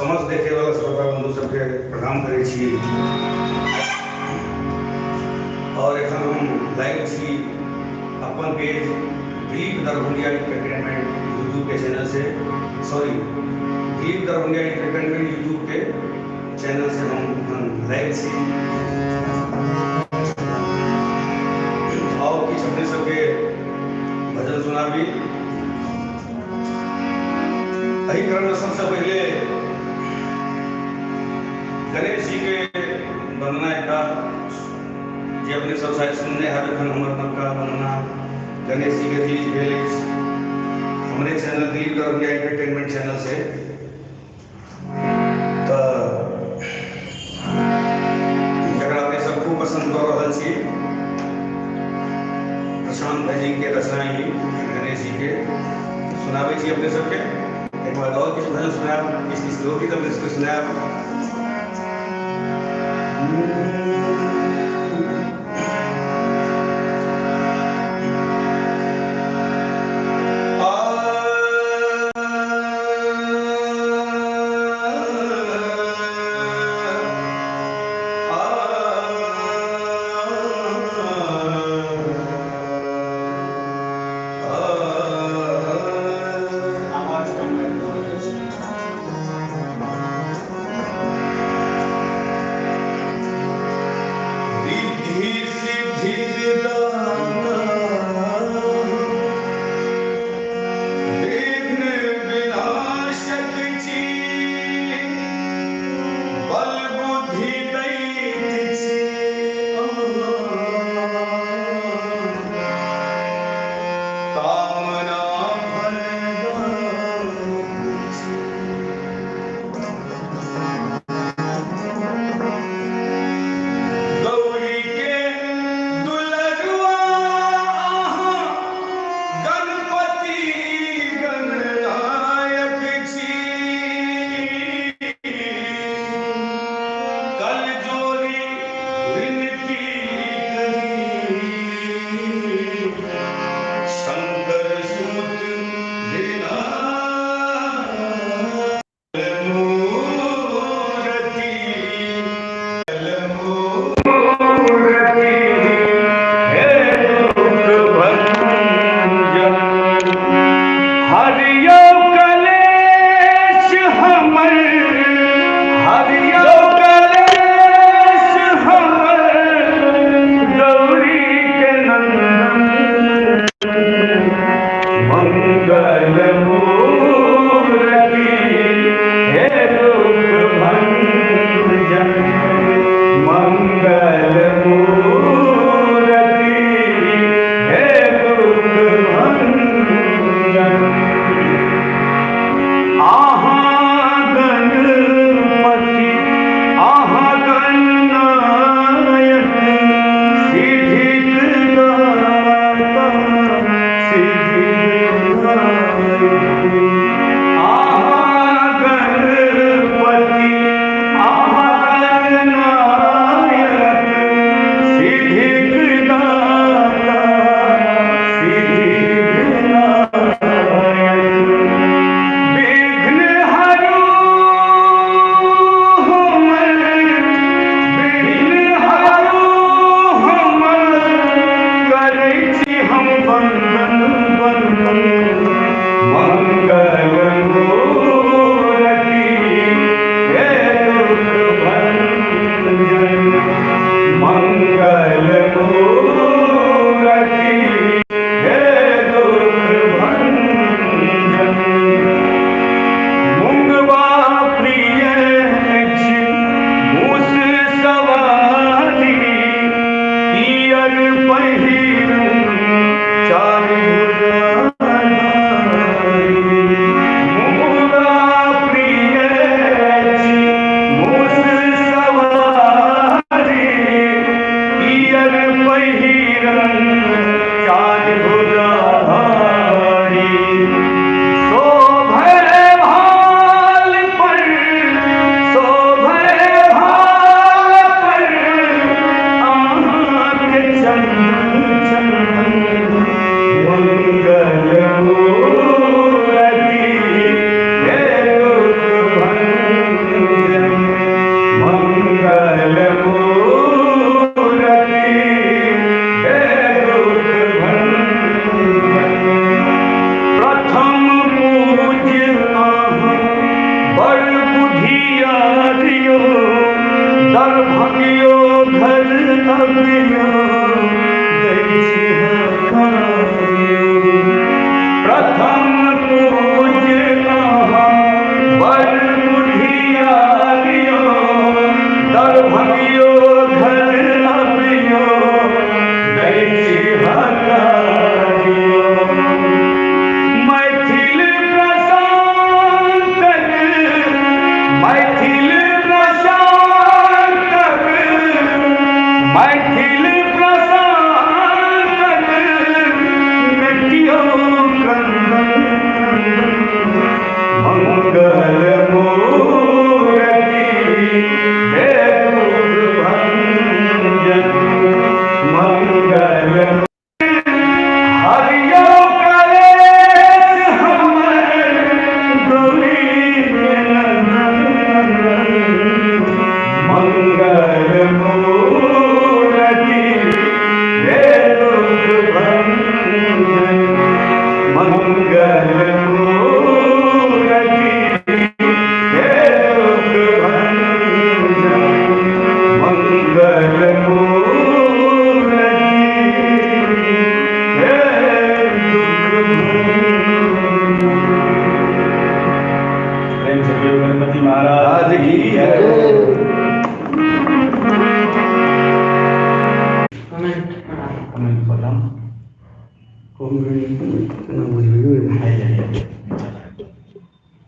समस्त देखे वाला श्रोता बंधु सबके प्रणाम करै छी। और एखन हम लाइव छी अपन पेज दिलीप दरभंगिया एंटरटेनमेंट यूट्यूब के चैनल से, सॉरी दिलीप दरभंगिया एंटरटेनमेंट यूट्यूब के चैनल से हम लाइव छी। और किछु अपने सबके भजन सुनाबी। एहि क्रम में सबसे पहले गणेश जी के वंदना एकटा जे अपने सब शायद सुनने हैं एखन हमर नवका वंदना गणेश जी के रिलीज भेल अछि हमरे चैनल दिलीप दरभंगिया एंटरटेनमेंट चैनल से। तो जकरा अपने सब खूब पसंद कऽ रहल छी, प्रशांत भाई जी के रचना ही गणेश जी के सुनाबे छी अपने सबके। एक बार और किछु भजन सुनायब, किछु लोकगीत अपने सबके सुनायब।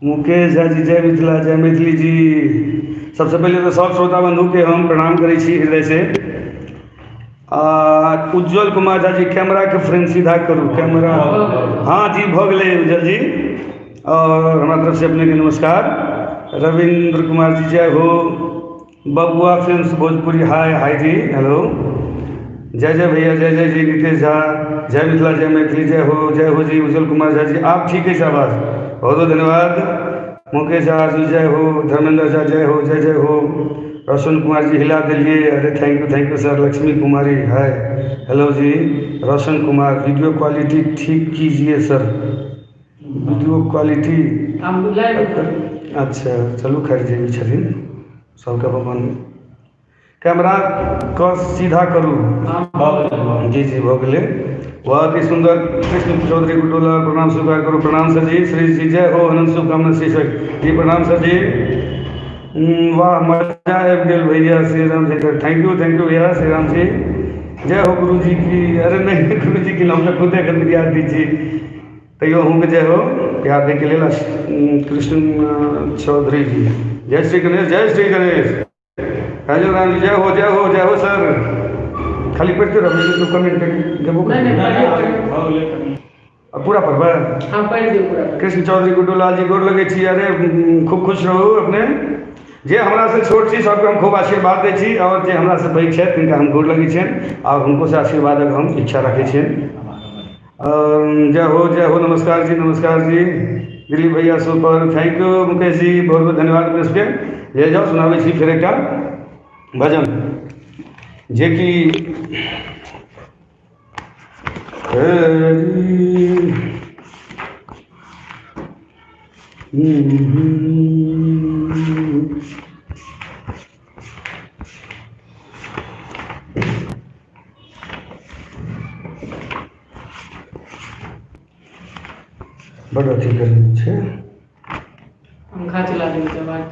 मुकेश झा जी, जय मिथिला, जय मैथिली जी। सबसे पहले तो सब श्रोता बंधु के हम प्रणाम करै छी हृदय से। उज्जवल कुमार झा जी, कैमरा के फ्रेम सीधा करू, कैमरा। हाँ जी, भऽ गेलै उज्जवल जी। और हमारा तरफ से अपने के नमस्कार। रविंद्र कुमार जी, जय हो। बबुआ फिल्म्स भोजपुरी, हाय हाय जी, हेलो। जय जय भैया, जय जय जी। नितेश झा, जय मिथिला, जय मैथिली, जय हो जी। उज्जवल कुमार झा जी, आप ठीक है शाबाश, बहुत बहुत धन्यवाद। मुकेश झा जी, जय हो। धर्मेंद्र झा, जय हो, जय जय हो। रोशन कुमार जी, हिला दिलिए, अरे thank you sir. Lakshmi Kumari, hi, hello ji. Roshan Kumar, video quality ठीक कीजिए सर, वीडियो क्वालिटी। अच्छा, चलू खैर जे भी छथिन सबके अपन कैमरा क सीधा करू। जी जी, भऽ गेलै। बहुत ही सुंदर। कृष्ण चौधरी गुटोला, प्रणाम स्वीकार करू। प्रणाम सर जी। श्री जी, जय हो, अनंत शुभकामना श्री सर जी, प्रणाम सर जी। वाह, मजा आबि गेल भैया। श्री राम जी, थैंक यू भैया। श्री राम जी, जय हो गुरु जी की। अरे नहीं गुरु जी की, हम तो खुदे खंड याद दी छी, तैयो अहूँके जय हो, प्यार दै के लेल। कृष्ण चौधरी जी, जय श्री गणेश, जय श्री गणेश। राजीव राम जी, जय हो, जय हो, जय हो सर। खाली पढ़ते रहो, तो कमेंट देबो पूरा पढ़बै। हाँ, पढ़ि दियौ पूरा। कृष्ण चौधरी गुड्डूलाल जी, गोर लगै छी। अरे खूब खुश रहू अपने। जे हमरा से छोट छी सबके हम खूब आशीर्वाद दै छी, और जे हमरा से पैघ छथि तिनका हम गोर लगै छियनि, और हुनको से आशीर्वादक हम इच्छा रखै छियनि। जय हो, नमस्कार जी, नमस्कार जी। दिलीप भैया, super, thank you Mukesh ji, बहुत बहुत धन्यवाद। प्रेस के ले जाओ, सुनाबै छी फिर एकटा भजन जे कि बड़ अथी करने छै, पंखा चला देंगे बाद।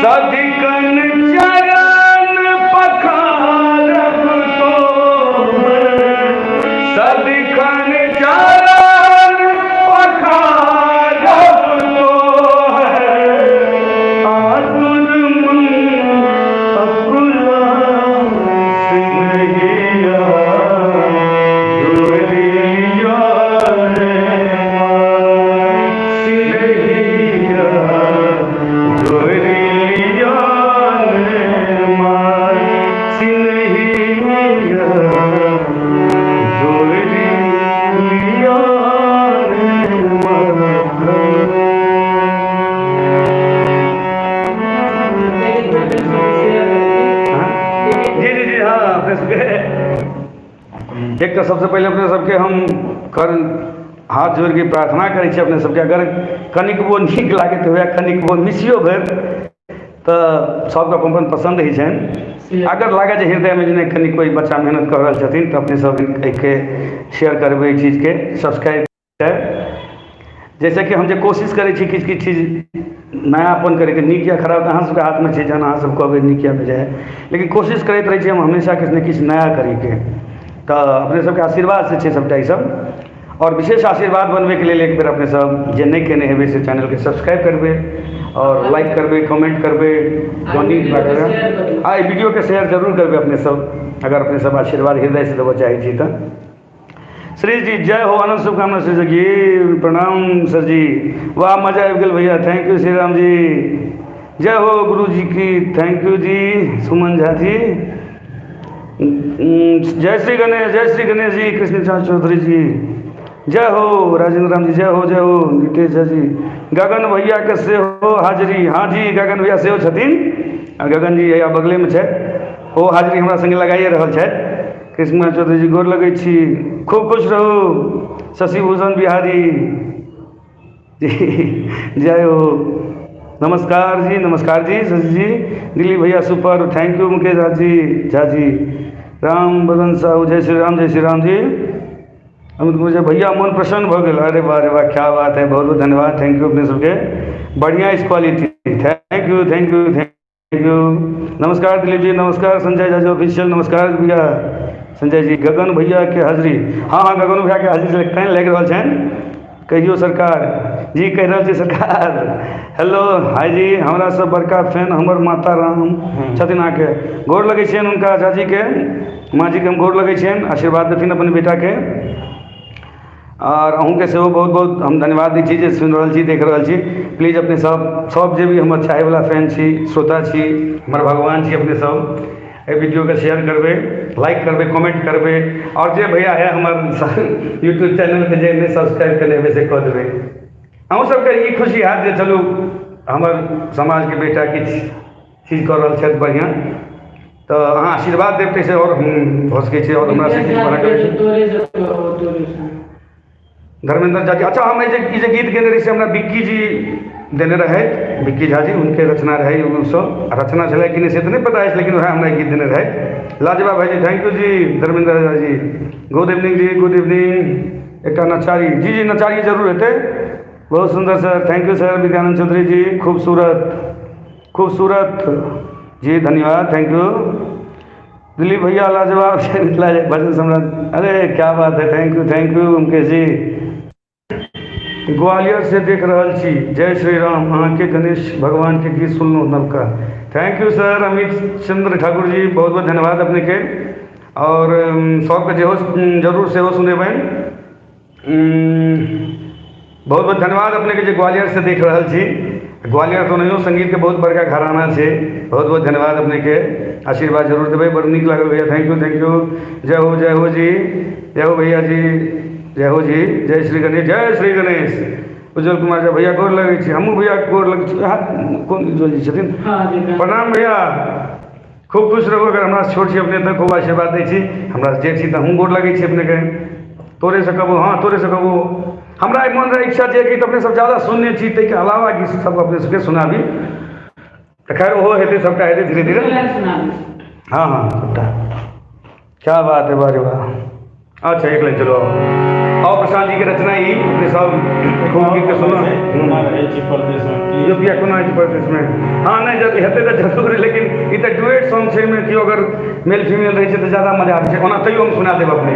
सदिखन चरण पखारब तोहर, सदिखन चरण पखारब तोहर, आतुर मन अकुला सिंहिया जोरिया रे सिंहिया जोरिया रे मार सिंहिया जोरिया रे मार। जी जी जी हाँ अपने सबके एक तो सबसे पहले अपने सबके हम कर हाथ जोड़ के प्रार्थना करै छी अपने सबके, अगर कनिकबो नीक लागैत हुए कनिकबो मिसियो भेल तऽ सबके अपन पसंद ही छनि। अगर लागे जे हृदय में जे नहीं कनि कोई बच्चा मेहनत कर रहल छथिन तऽ अपने सब एहिके शेयर करबै, एहि चीजके सब्सक्राइब जैसे कि हम जे कोशिश करै छी किछु किछु चीज नयापन करैके, नीक या खराब तऽ अहाँ सबके हाथमे छै, जहन अहाँ सब कहबै नीक या बेजाय, लेकिन कोशिश करैत रहै छी हम हमेशा किछु ने किछु नया करैके। तऽ अपने सबके आशीर्वाद से छै सबटा ई सब, और विशेष आशीर्वाद बनबैके लेल एक बेर अपने सब जे नहीं केने हेबै से चैनलके सब्सक्राइब करबै और लाइक करबै, कमेंट करबै, जो नीक लागैए आ ई वीडियोके शेयर जरूर करबै अपने सब, अगर अपने सब आशीर्वाद हृदय से देबऽ चाहै छी तऽ। श्री जी जय हो, अनंत शुभकामना श्री जी, प्रणाम सर जी, वाह मजा आ गया भैया, थैंक यू श्री राम जी, जय हो गुरु जी की, थैंक यू जी सुमन झा जी, जय श्री गणेश जी, कृष्ण चंद्र चौधरी जी, जय हो राजेंद्र राम जी, जय हो नितेश झा जी, गगन भैया के से हो हाजरी, हाँ जी गगन भैया से हो छथिन, गगन जी या बगले में छै, ओ हाजरी हमरा संगे लगाइए रहल छथि। कृष्ण चौधरी जी गोर लगै छी, खूब खुश रहू, शशि भूषण बिहारी जी जय हो, नमस्कार जी शशि जी, दिलीप भैया super, thank you Mukesh Jha ji, Ram Badan Sahu जय श्री राम जी, अमित कुमार भैया मन प्रसन्न भ गेल, अरे वाह क्या बात है, बहुत बहुत धन्यवाद, थैंक यू अपने सबके, बढ़िया इस क्वालिटी, थैंक यू, नमस्कार दिलीप जी, नमस्कार संजय झा जी ऑफिशियल, नमस्कार भैया संजय जी, गगन भैया के हाजरी, हाँ गगन भैया के हाजरी कहीं लागि रहल छनि, कहियो सरकार जी, कहि रहल छी सरकार, हेलो हाय जी, हमरा सब बड़का फैन हमर माता राम छथिन, अहाँके गोर लगै छियनि, हुनका झाजीके माँ जी के हम गोर लगै छियनि, आशीर्वाद देथिन अपन बेटाके, और अहूँके सेहो बहुत बहुत हम धन्यवाद दै छी जे सुनि रहल छी, देख रहल छी। प्लीज अपने सब जे भी हमर चाहैवला फैन छी, श्रोता छी, हमर भगवान छी, अपने सब एहि वीडियोके शेयर करबै, लाइक करबै, कमेंट करबै, और जे भैया है हमर यूट्यूब चैनलके जे नहि सब्सक्राइब केने हेबै से कऽ देबै। अहूँ सबके ई खुशी हैत जे चलू हमर समाजके बेटा किछु चीज कऽ रहल छथि बढ़िआँ, तऽ अहाँ आशीर्वाद देब ताहिसँ आओर हम भऽ सकै छै आओर हमरा से किछु बनत। धर्मेंद्र झा जी, अच्छा हम ई जे गीत गेने रही से हमरा बिक्की जी देने रहथि, बिक्की झा जी, हुनके रचना रहै, ओसब रचना छलै कि नहीं से तऽ नहीं पता अछि, लेकिन वएह हमरा गीत देने रहथि। लाजवाब भाई जी, थैंक यू जी, धर्मेंद्र झा जी, गुड इवनिंग जी, गुड इवनिंग। एकटा नचारी जी नचारी जरूर हेतै, बहुत सुंदर sir, thank you sir, Vidyanand Chaudhary ji, खूबसूरत जी, धन्यवाद, थैंक यू। दिलीप भैया लाजवाब भजन सम्राट, अरे क्या बात है, थैंक यू मुकेश जी। ग्वालियर से देख रहल छी, जय श्री राम, अहाँ के गणेश भगवान के गीत सुनलहुँ नवका, thank you sir. Amit Chandra Thakur ji, बहुत बहुत धन्यवाद अपने के, और सबके जेहो जरूर सेहो सुनेबनि, बहुत बहुत धन्यवाद अपने के जे ग्वालियर से देख रहल छी। ग्वालियर तो नहीं, संगीत के बहुत बड़का घराना छै, बहुत बहुत धन्यवाद अपने के, आशीर्वाद जरूर देबै, बड़ नीक लागल भैया, थैंक यू, जय हो जी, जय हो भैया जी, जय हो जी, जय श्री गणेश। उज्जवल कुमार जी भैया गोर लगै छी, हमहूँ भैया गोर लगै छी, कौन उज्जवल जी छथिन, प्रणाम भैया, खूब खुश रहू, अगर हमरा छोट छी अपने तऽ खूब आशीर्वाद दै छी, हमरा जे छी तऽ हमहूँ गोर लगै छी अपने के, तोरे से कहबो, हाँ तोरे से कहबो, हमरा एक मन रहे इच्छा छै कि अपने सब ज्यादा सुनने छी, ताहिके अलावा गीत सब अपने सबके सुनाबी, तो खैर ओहो हेतै, सबटा हेतै धीरे धीरे, हाँ सबटा, क्या बात है, वाह रे वाह, अच्छा एक लाइन चलो आओ प्रशांत जी की रचना ही अपने सब खूब गीत के सुनो जो भी कोनो है प्रदेश में हाँ नहीं जब हेते तो जरूर लेकिन ई तो डुएट सॉन्ग छे में कि अगर मेल फीमेल रहे छे तो ज्यादा मजा आवे छे ओना तइयो हम सुना देब अपने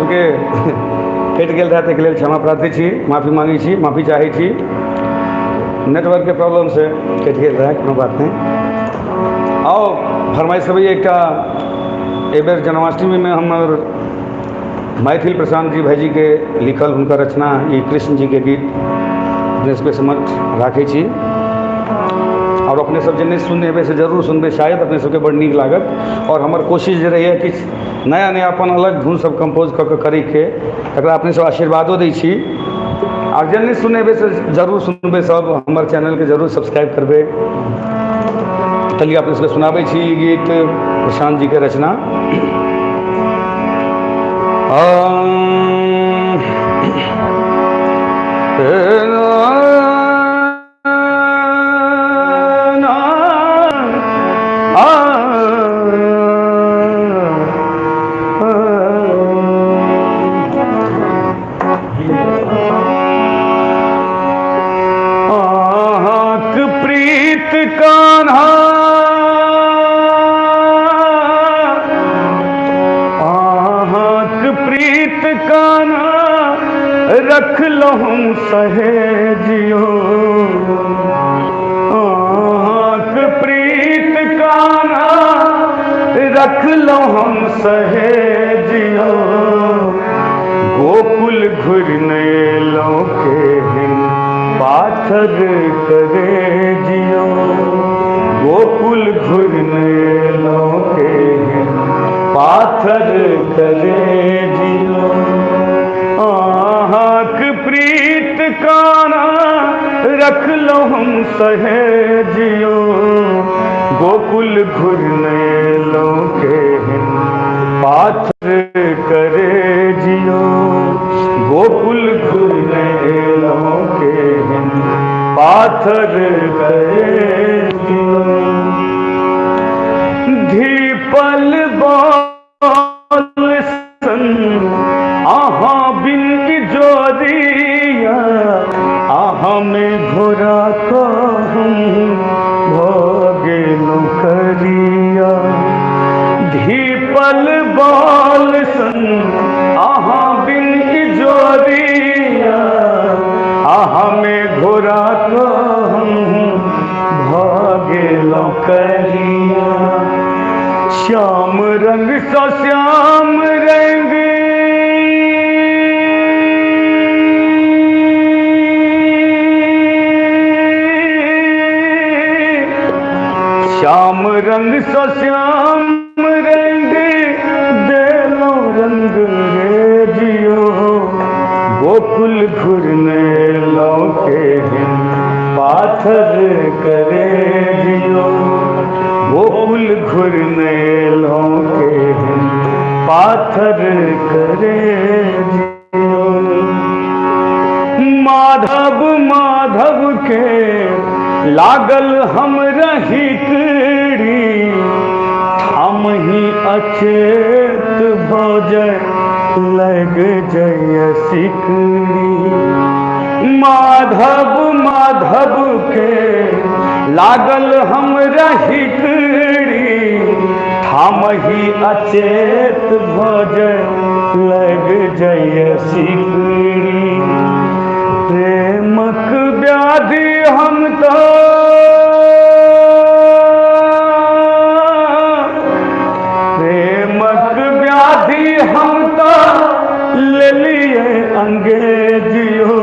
के कटि गेल रहै ताहिके लेल क्षमा प्रार्थी छी माफी मांगी छी माफी चाहै छी नेटवर्क के प्रॉब्लम से कटि गेल रहै कोनो बात नहीं आओ फरमाइश करबै एकटा एहि बेर जन्माष्टमी में हमर मैथिल प्रशांत जी भाईजी के लिखल हुनकर रचना ई कृष्ण जी के गीत अपने सबके समक्ष राखै छी और अपने सब जे नहीं सुनने से जरूर सुनबे शायद अपने सबके बड़ नीक लागत और हमर कोशिश जे रहैए किछु नया नया अपन अलग धुन सब कंपोज कऽ के करै के तकरा अपने सब आशीर्वादो दै छी और जे नहीं सुनेबे से जरूर सुनबे सब हमर चैनल के जरूर सब्सक्राइब करबे चलिए अपने सबके सुनाबै छी ई गीत प्रशांत जी के रचना रख लो हम सहेजियो प्रीत काना रख लो हम सहेजियो गोकुल घुरने लो के हिन पाथर करे जियो गोकुल घुरने लो के हिन पाथर करे जियो प्रीत काना रख लो हम सहेजियो गोकुल घुरने लो के हिन पाथर करे जियो गोकुल घुरने लो के हिन पाथर करे जियो धीपल बाल सन आहा बिन जोरिया आहा में घोरा को हम भोगे करिया धीपल बाल सन हम भागे लौकरिया श्याम रंग सा श्याम रंग श्याम रंग सा श्याम रंग देलो रंग रे जियो गोकुल घुरने लौके हैं पाथर करे जियो गोकुल घुरने लौके हैं पाथर करे जियो माधव माधव के लागल हम रही कड़ी हम ही अचेत भोजन लग जय सिकड़ी माधव माधव के लागल हम रही कड़ी हम ही अचेत भोजन लग जय सिकड़ी प्रेमक व्याधि हम तो प्रेमक व्याधि हम तो ले लिए अंग्रेजियो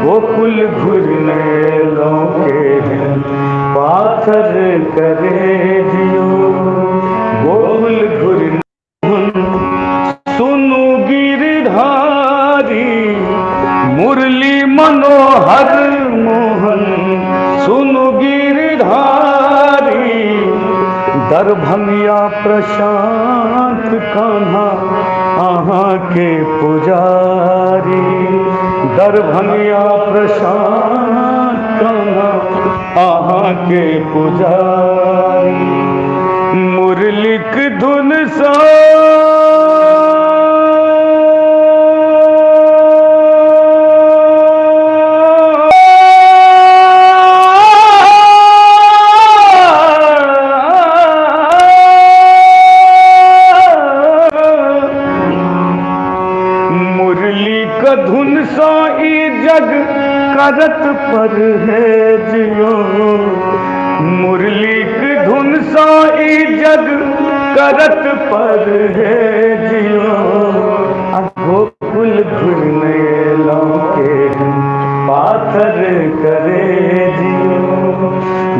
गोकुल घुरने लौके हैं पाथर करे जियो गोकुल घुरने सुनु गिरधारी मुरली मनोहर मोहन सुनु गिरधारी दरभंगिया प्रशांत कान्हा आहाँ के पुजारी दरभंगिया प्रशांत कान्हा आहाँ के पुजारी मुरलिक धुन सा धुन सा ई जग करत पर है जियो मुरली की धुन सा ई जग करत पर है जियो गोकुल घुरने लौके पाथर करे जियो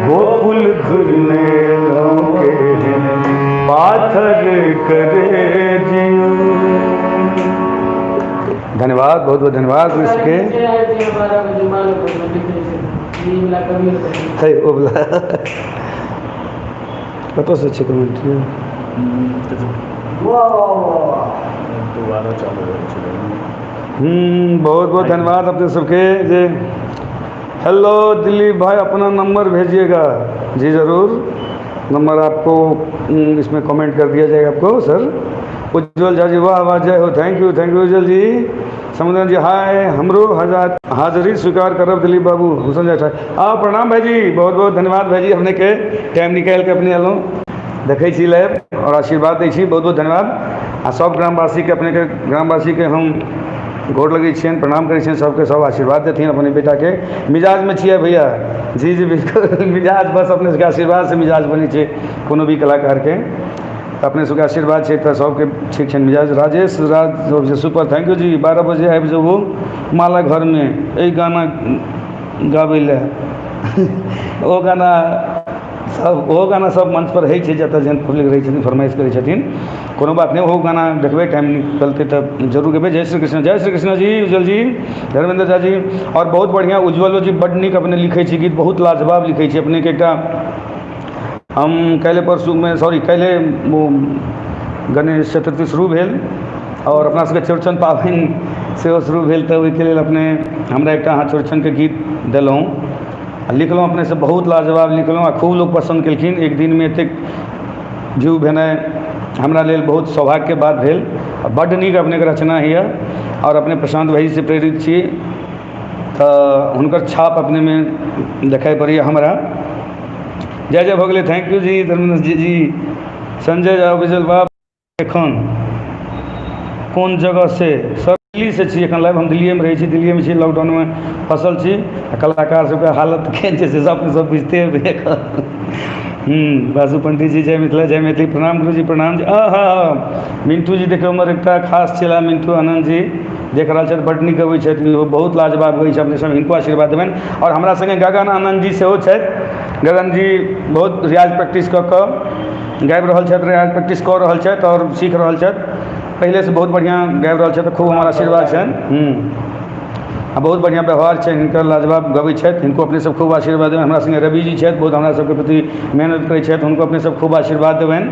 गोकुल घुरने लौके पाथर करे जियो। धन्यवाद, बहुत बहुत धन्यवाद इसके वो बोला कत से अच्छे कमेंट बहुत बहुत धन्यवाद अपने सबके जे हेलो दिलीप भाई अपना नंबर भेजिएगा। जी ज़रूर, नंबर आपको इसमें कमेंट कर दिया जाएगा आपको। सर उज्जवल झा जी वाह वाह जय हो, थैंक यू उज्जवल जी। समुद्र जी हाय हमरो हाजिरी स्वीकार करब दिलीप बाबू हुसैन जी प्रणाम भाई जी, बहुत बहुत धन्यवाद भाई जी हमने के टाइम निकाल के अपने अलों देखे छी लाइव और आशीर्वाद दै छी, बहुत बहुत धन्यवाद। आ सब ग्रामवासी के अपने के ग्रामवासी के हम गोर लगे छियन, प्रणाम करे छियन, सबके सब आशीर्वाद देथिन अपने बेटा के। मिजाज में छिए भैया, जी जी बिल्कुल मिजाज बस अपने सबके आशीर्वाद से मिजाज बनी छै कोनो भी कलाकार के, अपने सबके आशीर्वाद छै तो सबके ठीक छै मिजाज। Rajesh Raj super thank you जी। 12 बजे आबि जाबू माला घर में ए गाना गाबै ले ओ गाना सब मंच पर है जतऽ जेहन पब्लिक रहै छथिन फरमाइश करै छथिन, कोनो बात नहीं, वो गाना देखबै टाइम निकलते तब जरूर गेबै। जय श्री कृष्ण जी उज्जवल जी, धर्मेंद्र झा जी। और बहुत बढ़िया उज्जवलो जी बड नीक अपने लिखै छी गीत, बहुत लाजवाब लिखै छी अपने के। एकटा हम कैले परसू में कैले वो गणेश चतुर्थी शुरू भेल और अपना सबके चौड़चन पाबनि सेहो शुरू भेल, तऽ ओहिके लेल अपने हमरा एकटा अहाँ चौड़चनके गीत देलहुँ, लिखलहुँ अपने से, बहुत लाजवाब लिखलहुँ आ खूब लोग पसंद केलखिन। एक दिन में एतेक व्यू भेनाइ हमरा लेल बहुत सौभाग्यके बात भेल। बड्ड नीक अपने के रचना हिय और अपने प्रशांत भाई से प्रेरित छी, तऽ हुनकर छाप अपने में देखाई पड़ैए हमरा। जय जय भऽ गेलै, थैंक यू जी धर्मेंद्र जी। संजय झा विजल बाबू एखन कोन जगह से सर दिल्ली से छी एखन लाइव हम दिल्ली में रही छी, दिल्ली में छी, लॉकडाउन में फसल छी। कलाकार सबके हालत केहन छै से अपने सब बुझते हेबै। बासु पंडित जी जय मिथिला जय मैथिली, प्रणाम गुरुजी प्रणाम जी। मिंटू जी देखियौ हमर एकटा खास चेला मिंटू आनंद जी देख रहल छथि, बड्ड नीक गबै छथि, बहुत लाजवाब गबै छै, अपने सब हिनको आशीर्वाद देबनि। और हमरा संगे गगन आनंद जी सेहो छथि। गगन जी बहुत रियाज प्रैक्टिस कऽ कऽ गाबि रहल छथि, रियाज प्रैक्टिस कऽ रहल छथि और सीख रहल छथि। पहले से बहुत बढ़िया गाबि रहल छथि, खूब हमारा आशीर्वाद छनि। आ बहुत बढ़िया व्यवहार छै हिनकर, लाजवाब गबै छथि, हिनको अपने सब खूब आशीर्वाद देबनि। हमरा संगे रवि जी छथि, बहुत हमरा सबके प्रति मेहनत करै छथि, हुनको अपने सब खूब आशीर्वाद देबनि।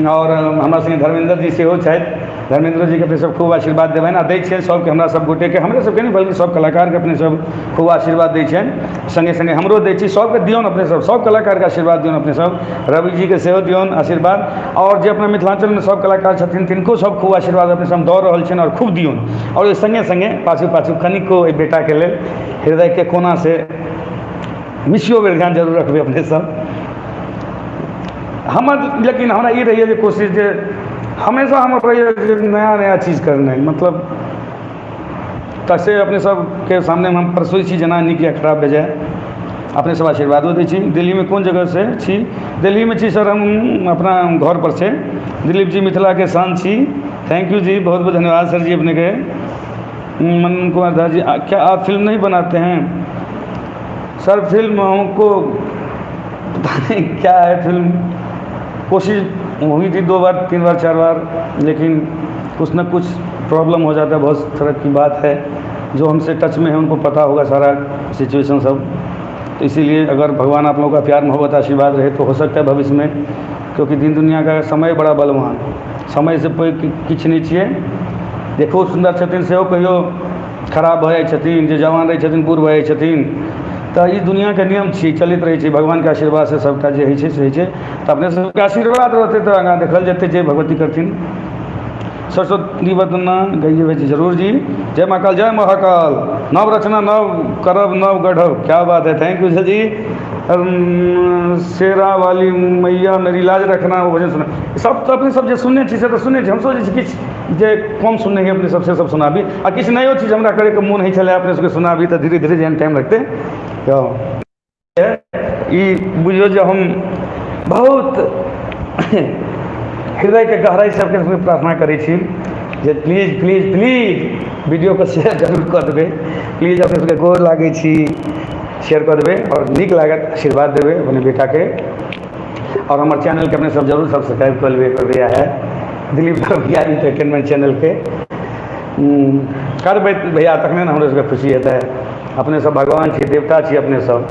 और हमरा संगे धर्मेंद्र जी सेहो छथि, धर्मेंद्र जी के अपने सब खूब आशीर्वाद देबनि। आ दै छियनि सबके, हमरा सब गोटे के, हमरे सबके नहीं बल्कि सब कलाकार के अपने सब खूब आशीर्वाद दै छियनि। संगे संगे हमरो दै छी, सबके दियौन अपने सब कलाकार के आशीर्वाद दियौन अपने सब, रवि जी के सेहो दियौन आशीर्वाद। और जे अपना मिथिलांचल में सब कलाकार छथिन तिनको सब खूब आशीर्वाद अपने सब दऽ रहल छनि और खूब दियौन। और ओहि संगे संगे पाछू पाछू कनिको एहि बेटा के लेल हृदय के कोना से मिसियो बेर ध्यान जरूर रखबै अपने सब। हमर लेकिन हमरा ई रहिए जे कोशिश जे हमेशा हम रहिए नया नया चीज़ करना, मतलब कैसे अपने सब के सामने में हम परसोई छी जेना नीक या खराब बेजाय अपने सब आशीर्वादो दै छी। दिल्ली में कौन जगह से छी? दिल्ली में छी सर हम अपना घर पर से। दिलीप जी मिथिला के शान छी, थैंक यू जी, बहुत बहुत धन्यवाद सर जी अपने के। मनन कुमार दास जी, क्या आप फिल्म नहीं बनाते हैं? सर फिल्म हमको पता नहीं क्या है फिल्म, कोशिश हुई थी 2 बार 3 बार 4 बार, लेकिन कुछ न कुछ प्रॉब्लम हो जाता है, बहुत तरह की बात है। जो हमसे टच में है उनको पता होगा सारा सिचुएशन सब। तो इसीलिए अगर भगवान आप लोगों का प्यार मोहब्बत आशीर्वाद रहे तो हो सकता है भविष्य में, क्योंकि दिन दुनिया का समय बड़ा बलवान, समय से कोई किछु नहीं छिए। देखो सुंदर छथिन सेहो कहियो खराब भऽ जाइ छथिन, जे जवान रहै छथिन बूढ़ भऽ जाइ छथिन। तो ई दुनिया के नियम छी, चलित रहै छै, भगवान के आशीर्वाद से सबटा जे होइ छै से होइ छै। तो अपने सबके आशीर्वाद रहतै तो आगाँ देखल जेतै, जे भगवती करथिन। सरस्वती वंदना गइए जरूर जी। जय महाकाल जय महाकाल, नव रचना नव करब नव गढ़ब, क्या बात है, थैंक यू सर जी। शेरा वाली मैया मेरी लाज रखना, वो भजन सुना सब तो अपने सब जे सुनने छी से तो सुनने छी। हम सोचै छी किछु जे कम सुनने अपने सबसे सब सुनाबी, आ किछु नयो चीज हमरा करे के मोन होइ छलै अपने सबके सुनाबी, तो धीरे धीरे जेहन टाइम लगतै। तो ई बुझियो जे हम बहुत हृदय के गहराई से अपने सबके प्रार्थना करै छी जे प्लीज प्लीज प्लीज वीडियो को शेयर जरूर कऽ देबै, प्लीज अपने सबके गोर लागै छी, शेयर कऽ देबै और नीक लागत आशीर्वाद देबै अपने बेटा के। और हमारे चैनल के अपने सब जरूर सब्सक्राइब कर लेबै, प्रक्रिया है दिलीप दरभंगिया एंटरटेनमेंट चैनल के करबै भैया, तखने ने हमरो सबके खुशी हेतै। अपने सब भगवान छी, देवता छी अपने सब।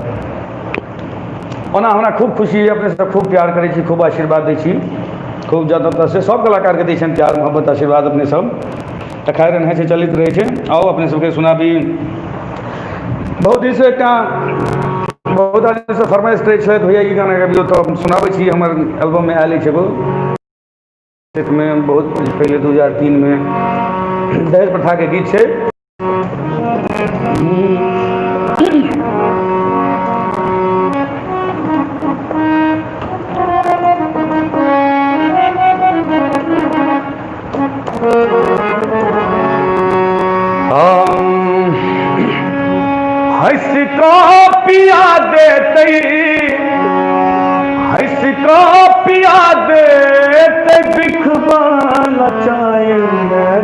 ओना हमरा खूब खुशी, अपने सब खूब प्यार करै छी, खूब आशीर्वाद दै छी, खूब ज़्यादातर से सब कलाकार के दै छनि प्यार मोहब्बत आशीर्वाद अपने सब। तऽ खैर एनाहे छै, चलित रहै छै। आओ अपने सबके सुनाबी। बहुत दिन से एकटा बहुत आदमी से फरमाइश करै छथि भैया ई गाना गाबियौ, तो सुनाबै छी। हमर एल्बम में आयल अछि एगो, में बहुत पहले 2003 में दहेज प्रथा के गीत छै। हंस को पिया देते, हंस को पिया देते, बिखवाना चाहे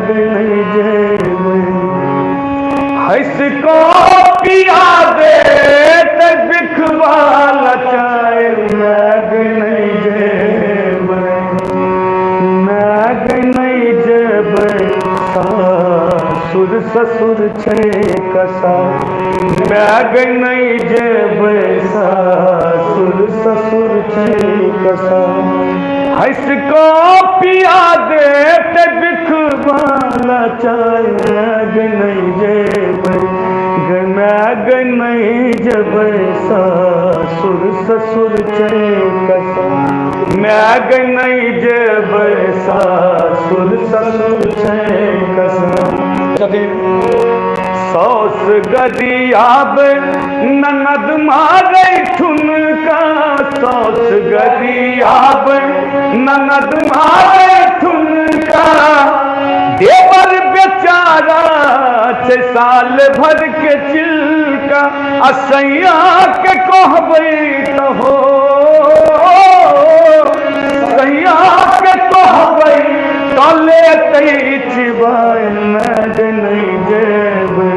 नहीं जेब, हंस को पिया देते, बिखवाना चाहे नहीं जेब, नहीं जेब सासुर ससुर छे कसा, मैग नहीं जेब सासुर ससुर छे कसा, हंस को पिया देते, बिखवाना चाहे मैग नहीं जेब, मैग नहीं जेब सासुर ससुर छे कसा, मैग नहीं जेब सासुर ससुर छे कसा। सौस गरियाब ननद मारे ठुनका, सौस गरियाब ननद मारे ठुनका, देवर बेच छे साल भर के चिल्का असैया के कहबै त हो सैया के कहबै तले तई छिबाय मैग नहीं जेबै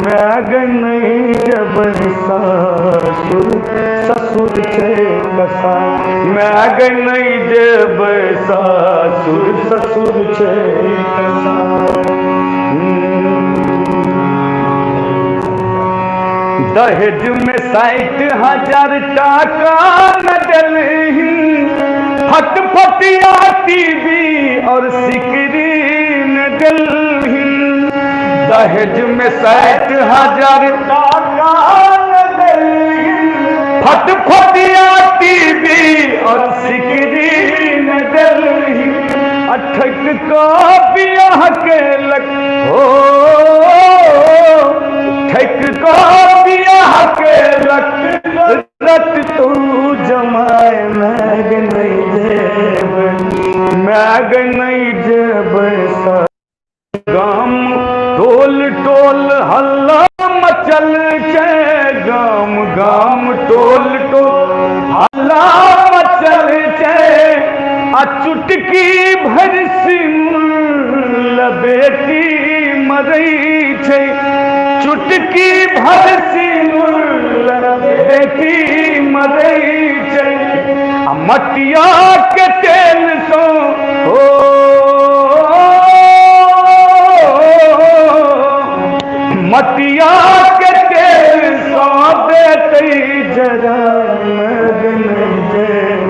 मैग नहीं जेबै सासुर ससुर छे कसा मैग नहीं जेबै सासुर ससुर छे कसा दहेज में 60,000 टाका न डलही फटफटिया टीवी और स्क्रीन डलही दहेज में 60,000 टाका न डलही फटफटिया टीवी और स्क्रीन डलही अठक का बियाह के लग हो ठक का बियाह के लग रत तू जमाए मैग नहीं जेब मैग नहीं जेब गाम टोल टोल हल्ला मचल छे गाम गाम टोल टोल हल्ला मचल छे आ चुटकी भर सिम बेटी मरई छे चुटकी भर सिम बेटी मरई छे आ मटिया के तेल सो हो मटिया के तेल सो बेटी जरा मैग नहीं जेब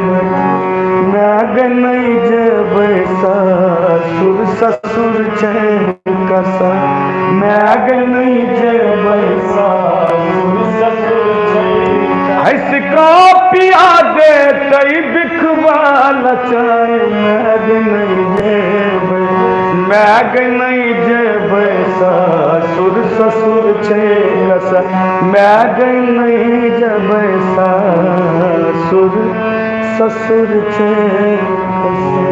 मैग नहीं जेब सासुर ससुर छे कसा मैग नहीं जेब सासुर ससुर छे हंस का पिया दे तई बिखवाल चाय मैग नहीं जेब मैग नहीं जेब सासुर ससुर छे कसा मैग नहीं जेब सासुर ससुर छे कसा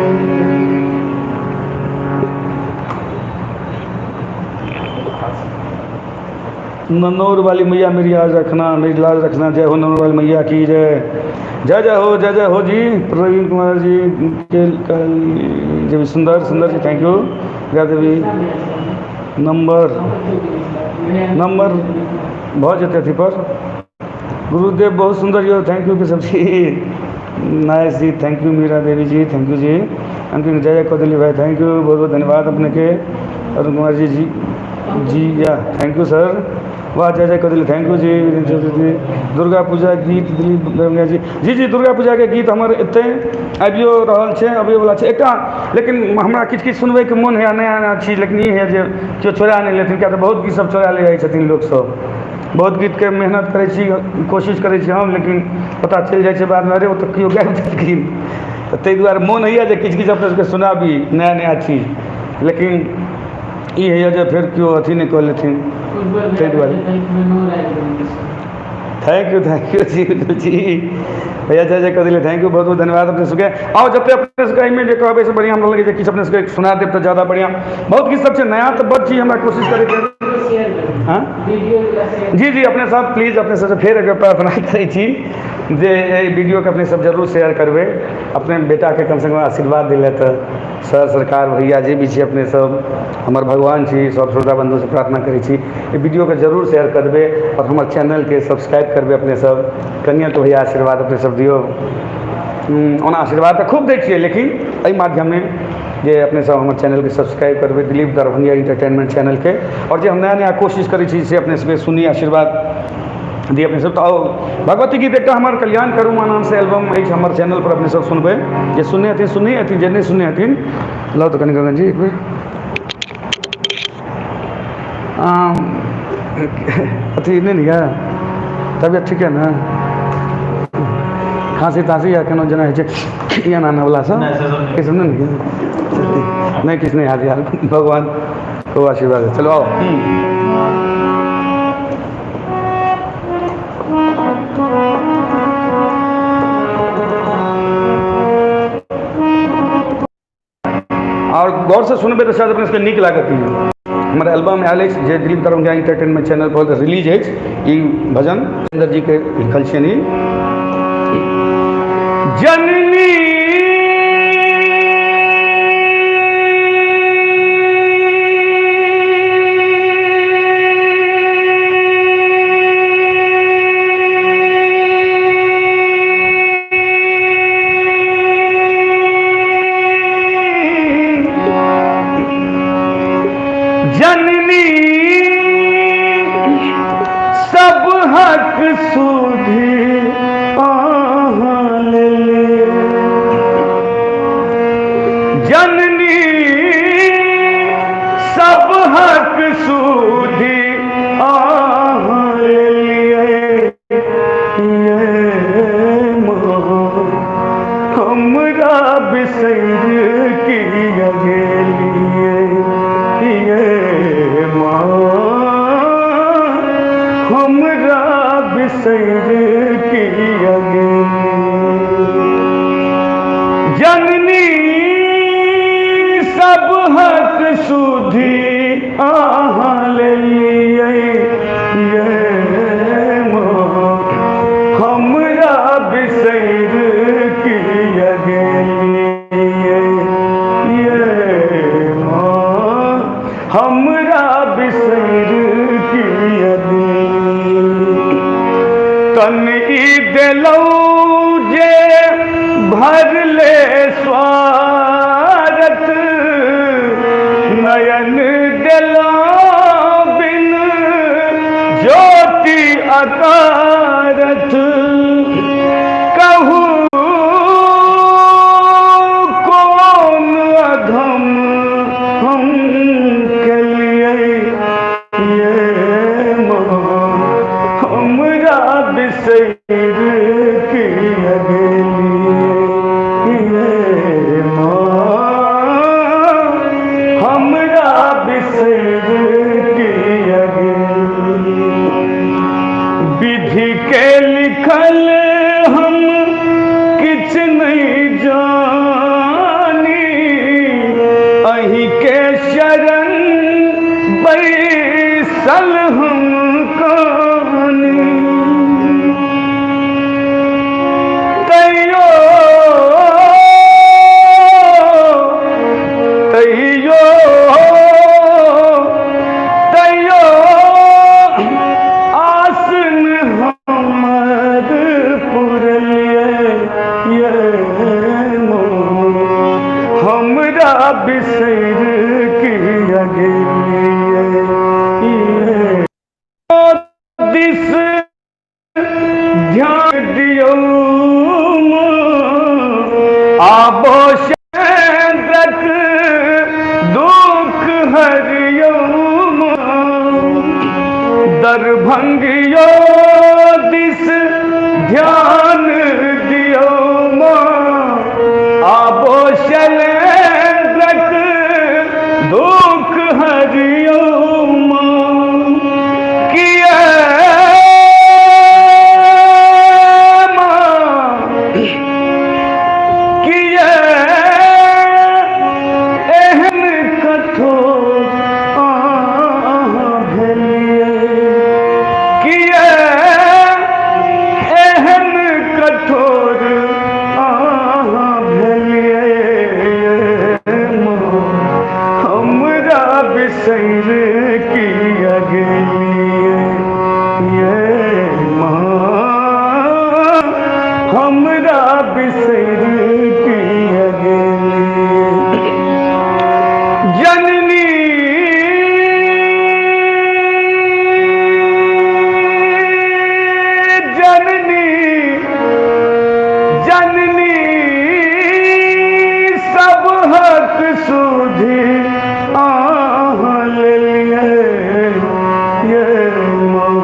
ननौर वाली मैया मेरी आज रखना मेरी लाज रखना जय हो ननौर वाली मैया की जय जय हो जी प्रवीण कुमार जी के जी सुंदर सुंदर जी थैंक यू देवी नंबर बहुत जते थी पर गुरुदेव बहुत सुंदर यो थैंक यू के सब जी नाइस जी thank you Meera Devi ji thank you जी अंकित जय कौदली भाई थैंक यू बहुत बहुत धन्यवाद अपने के अरुण कुमार जी या थैंक यू सर वाह जय कौदली थैंक यू जी दुर्गा पूजा गीत दिलीप दरभंगिया जी दुर्गा पूजा के गीत हमारे एते आबियो रहल छै अबियो वाला छै एकटा लेकिन हमरा किछ किछ सुनबै के मोन है नया छी लेकिन ई है जे केओ चोरा नहीं लेथिन क्या तो बहुत गीत सब चोरा ले जाइ छथिन लोग सब बहुत गीत के मेहनत करै छी कोशिश करै छी हम लेकिन पता चल जाइ छै बाद में अरे वो तो केओ गाबि देलखिन तो ताहि दुआरे मोन होइए जे किछु किछु अपने सबके सुनाबी नया नया चीज लेकिन ई होइए जे फेर केओ अथी नहीं कऽ लेथिन ताहि दुआरे थैंक यू जी भैया जय कर दिले थैंक यू बहुत बहुत धन्यवाद अपने सबके आओ जब अपने सबके एहिमे जे कहबै से बढ़िया हमरा लगे किछु अपने सबके सुना देब तो ज़्यादा बढ़िया बहुत किछु सब छै नया तो बड़ चीज हमरा कोशिश करै छै हाँ जी अपने सब प्लीज अपने सबसे फेर एक प्रार्थना करै छी जे एहि वीडियो के अपने सब जरूर शेयर करबै अपने बेटा के कम से कम आशीर्वाद दिले तो सर सरकार भैया जे भी छी अपने सब हमर भगवान छी सब श्रोता बंधु से प्रार्थना करै छी ई वीडियो के जरूर शेयर करबै और हमर चैनल के सब्सक्राइब करबै अपने सब कनिया तो भैया आशीर्वाद अपने सब दियो ओना आशीर्वाद तो खूब दै छियै लेकिन एहि माध्यमे जे अपने सब हमर चैनल के सब्सक्राइब करबै दिलीप दरभंगिया एंटरटेनमेंट चैनल के और जे हम नया नया कोशिश करै छी से अपने सबके सुनी आशीर्वाद दी अपने सब तो आओ भगवती गीत एक हमार कल्याण करूँ मां नाम से एल्बम है हमारे चैनल पर अपने सब सुनबे जे सुनने हथिन जे नहीं सुनने हथिन लो तो कनी गगन जी एक बेर अथी नहीं है तबियत ठीक है ना खांसी तांसी या केना जना है या नाना वाला सब किस नहीं किस नहीं हाथ यार भगवान को आशीर्वाद है चलो आओ और गौर से सुनबे तो शायद अपने सबके नीक लागत हमारे एल्बम आयल अछि जे दिलीप दरभंगिया एंटरटेनमेंट चैनल पर रिलीज अछि। ई भजन सुरेंद्र जी के लिखल छियनि। जननी जननी सब हक सूधी आहाल ले, जननी सब हक सूधी आहाल लिए, ये माँ हमरा बिसर की अगेलिए, ये माँ हमरा बिसर की अगेलिए। जननी सब हक सुधी आहाल लिए, ये माँ हमरा बिसर की अगेलिए, ये माँ हमरा बिसर की अगेलिए। तन ई देलौ जे भरले स्वार्थ, नयन देला बिन ज्योति अकारथ, कहू कौन अधम हम के लिए, ये माँ हमरा बिसर की अगेलिए, ये माँ हमरा बिसर की अगेलिए। विधि के लिखल हम किछ नहीं जानी, अही के शरण बैसल हम कानी, तैयो तैयो तैयो आसन हमर पुरलिए, ये माँ हमरा बिसर की अगेलिए, ये दिस ध्यान दियो आबो शेंद्रक दुख हरियो, दरभंगियो दिस ध्यान दियो माँ, आबो शैलेंद्रक दुख हरियो माँ, किए बिसर की अगेलिए, ये माँ हमरा बिसर की अगेलिए। जननी जननी जननी सब हक सुधी आहाल लिए, ये माँ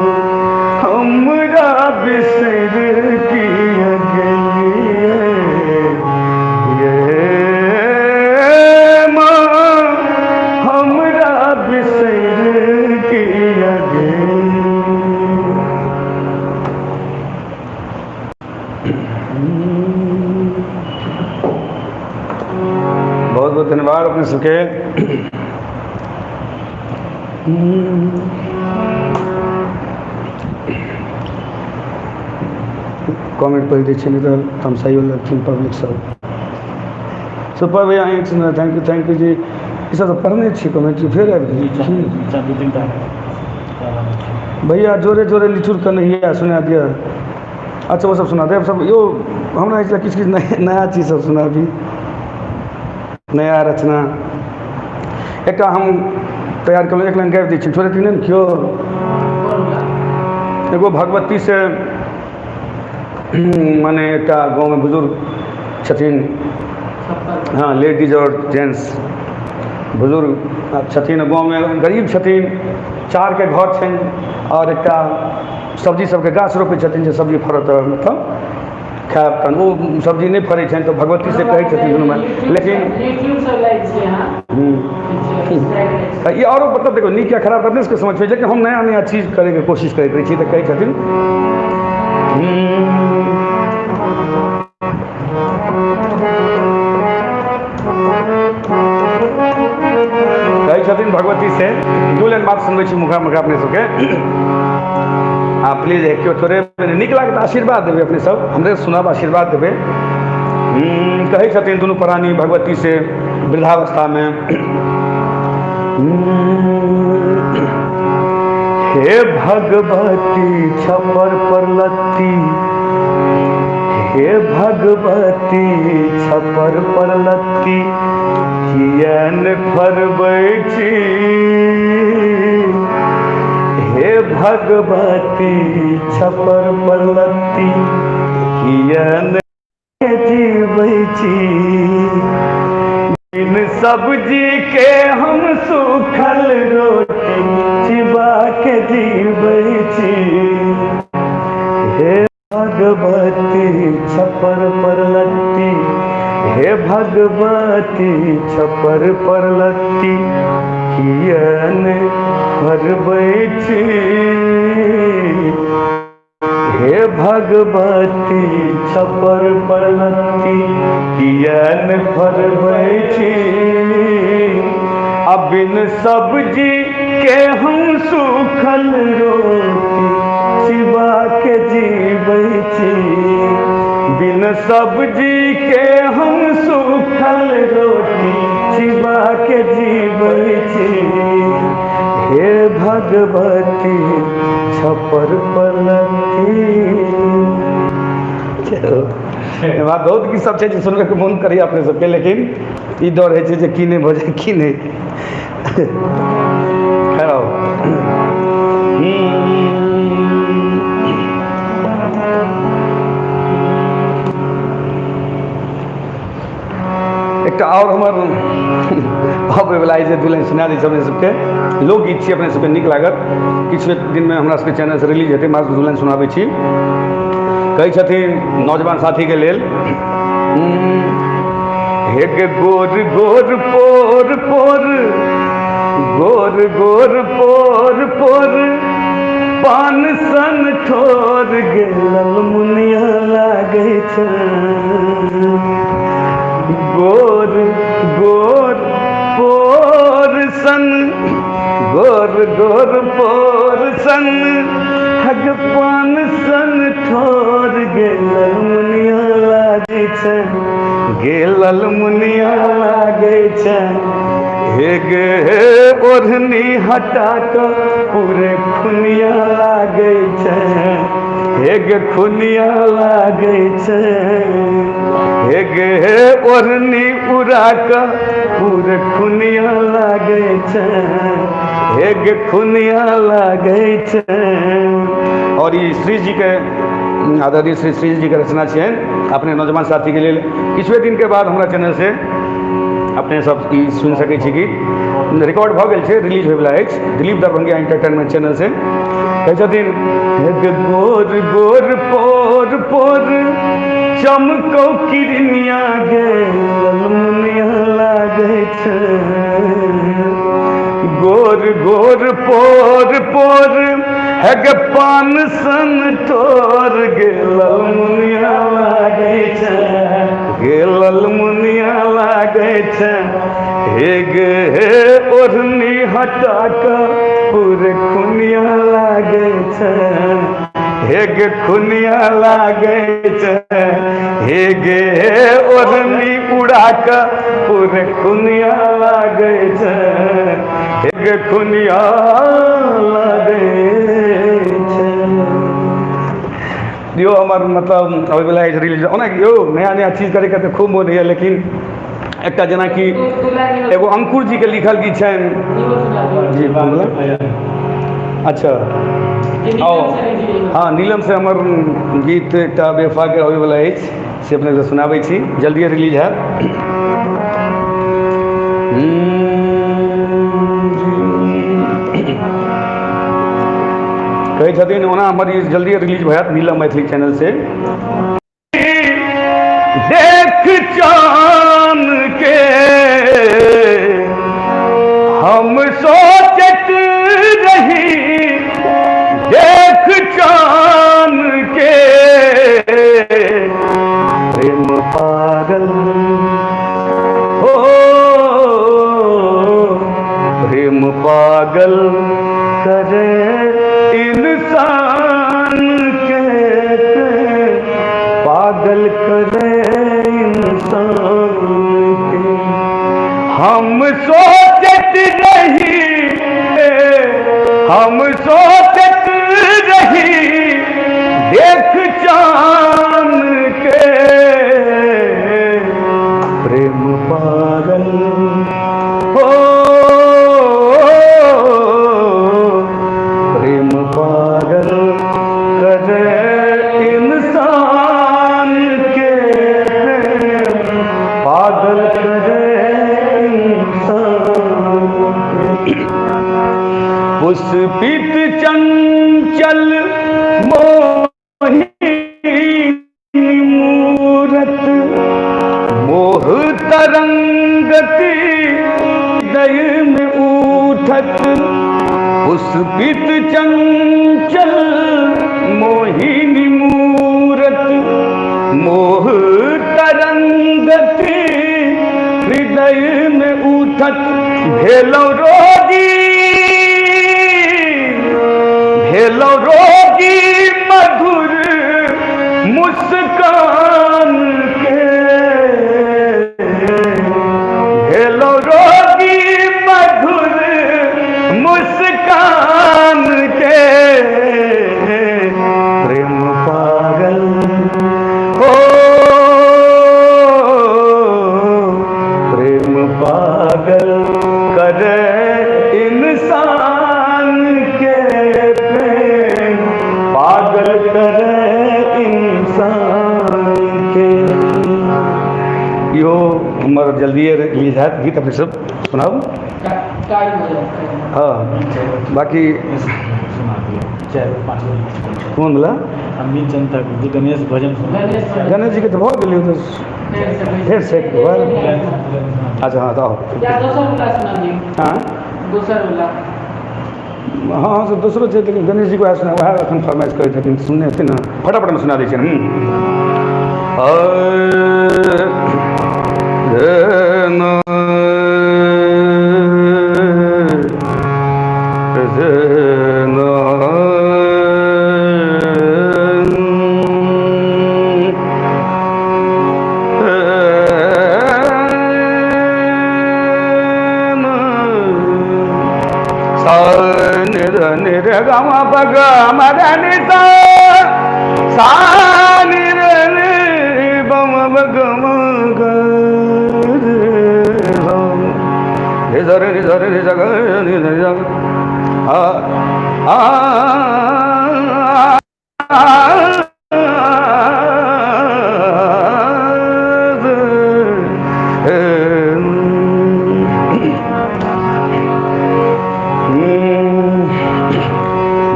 हमरा बिसर की अगेलिए, ये माँ हमरा बिसर की अगेलिए। बहुत बहुत धन्यवाद अपने सबके। कमेंट पढ़ि दै छियै नहीं तो तमसाइयो लगथिन पब्लिक सब। सुपर भैया थैंक यू जी। ई सब तो पढ़ने छी कमेंट फिर आबि गेल भैया जोरे जोरे लिठुर कन्हैया सुना दिया। अच्छा वो सब सुना दे सब यो हमरा ऐसा किछु किछु नया चीज सब सुना दी नया रचना। एक हम तैयार कर एक लाइन गाबि दै छी छोड़े तीन ने क्यों एगो भगवती से माने एक गाँव में बुजुर्ग छथिन। हाँ लेडीज और जेंट्स बुजुर्ग छथिन गाँव में गरीब छथिन 4 के घर छन और एक सब्जी सबके गाछ रोपे छथिन जे सब्जी फड़त मतलब खायब तहन वो सब्जी नहीं फड़ै छनि तो भगवती से कहै छथिन लेकिन ये और मतलब देखो नीक या खराब अपने से समझ पे लेकिन हम नया नया चीज करे के कोशिश करैत रहै छी तो कहै छथिन कहै छथिन भगवती से दू लाइन बात सुनबै छी मुखा मुखा अपने सबके आप प्लीज एक थोड़े नीक लागत आशीर्वाद देवे अपने सब हमरे सुनब आशीर्वाद देवे। कहै छथिन दुनू प्राणी भगवती से वृद्धावस्था में हे भगवती छपर पर लत्ती हे भगवती छपर पर लत्ती कियन फरबै छी हे भगवती छपर पर लत्ती कियन जीवै छी बिन सब्जी के हम सूखल रोटी चिबा के जीवै छी हे भगवती छपर पर लत्ती हे भगवती छपर पर लत्ती कियन फरबै छी हे भगवती छपर पर लत्ती कियन फरबै छी अब बिन सब्जी के हम सूखल रोटी चिबा के जीवै छी बिन सब्जी के हम सूखल रोटी चिबा के जीवै छी हे भगवती छपर पर लत्ती। बात बहुत की सब छै सुनबे के मन करी अपने सबके लेकिन ई डर है जे की नहीं भजे की नहीं खैर एक और हमार अबैवला जे दू लाइन सुना दी अपने सबके लोकगीत छी अपने सबके नीक लागत किछु दिन में हमरा सबके चैनल से रिलीज हेतै मात्र 2 लाइन सुनाबै छी। कहै छथिन नौजवान साथी के लेल हे गे गोर गोर पोर पोर गोर गोर पोर पोर पान सन ठोर गेल मुनिया लागै छै गोर गोर पोर सन गोर गोर पोर सन हग पान सन ठोर गेल मुनिया लागै छै गेल मुनिया लागै छै हे गे ओढ़नी हटा कऽ पूरे खुनिया लागै छै हे गे खुनिया लागै छै हे गे ओढ़नी उड़ा कऽ पूरे खुनिया लागै छै हे गे खुनिया लागै छै। और ये श्री जी के आदरणीय श्री जी के रचना छै अपने नौजवान साथी के लिए किछु दिन के बाद हमरा चैनल से अपने सब ई सुन सकै छी गीत रिकॉर्ड भऽ गेल छै रिलीज होयवला अछि दिलीप दरभंगिया एंटरटेनमेंट चैनल से। कहै छथिन हे गोर गोर पोर पोर चमकौ किरनिया गेल मुनिया लागै छै गोर गोर पोर पोर हेग पान सन ठोर गेल मुनिया लागै छै गेल मुनिया लागै छै हे गे ओढ़नी हटा कऽ पूरे खुनिया लागे छे, हेगे खुनिया लागे छे, हेगे ओढ़नी उड़ा के पूरे खुनिया लागे छे, हेगे खुनिया लागे छे। यो हमार मतलब अभी वाला रिलीज अनेक यो नया नया चीज करे के खूब मोन है, लेकिन एक जना कि एगो अंकुर जी के लिखल गीत छन जी अच्छा आओ हाँ नीलम से हमर गीत एक बेफा के होय वाला है से अपने सुनाबै छी, जल्दी रिलीज है। कहै छथिन ओना हमर जल्दी रिलीज भैत नीलम मैथिली चैनल से। देख चान के हम सोचत रही, देख चान के प्रेम पागल हो, प्रेम पागल करे इंसान के, पागल करे इंसान के। हम सोचत रही, हम सोचत रही, देख चान के प्रेम पागल हो, प्रेम पागल करे इंसान के, पागल करे इंसान के। पुष्पित चंचल मोहिनी मूरत, मोह तरंगती हृदय में उठत, पुष्पित चंचल मोहिनी मूरत, मोह तरंगती हृदय में उठत, भेलो रोगी, भेलो रोगी मधुर मुस्कान के, भेलो रोगी मधुर मुस्कान के, प्रेम पागल हो, प्रेम पागल करे इंसान के, प्रेम पागल करे इंसान के। यो हमारा जल्दी रिलीज है गीत, अपने सब सुनाओ। हाँ बाकी कौन बोला? अमित जनता जी गणेश भजन गणेश जी के तो बहुत गली फिर से अच्छा हाँ तो हाँ हाँ सब दूसरों से, लेकिन गणेश जी को सुना वह एखन फरमाइश करे थे सुनने थे ना, फटाफट में सुना दी गमा पग मदनि सा बम गम ग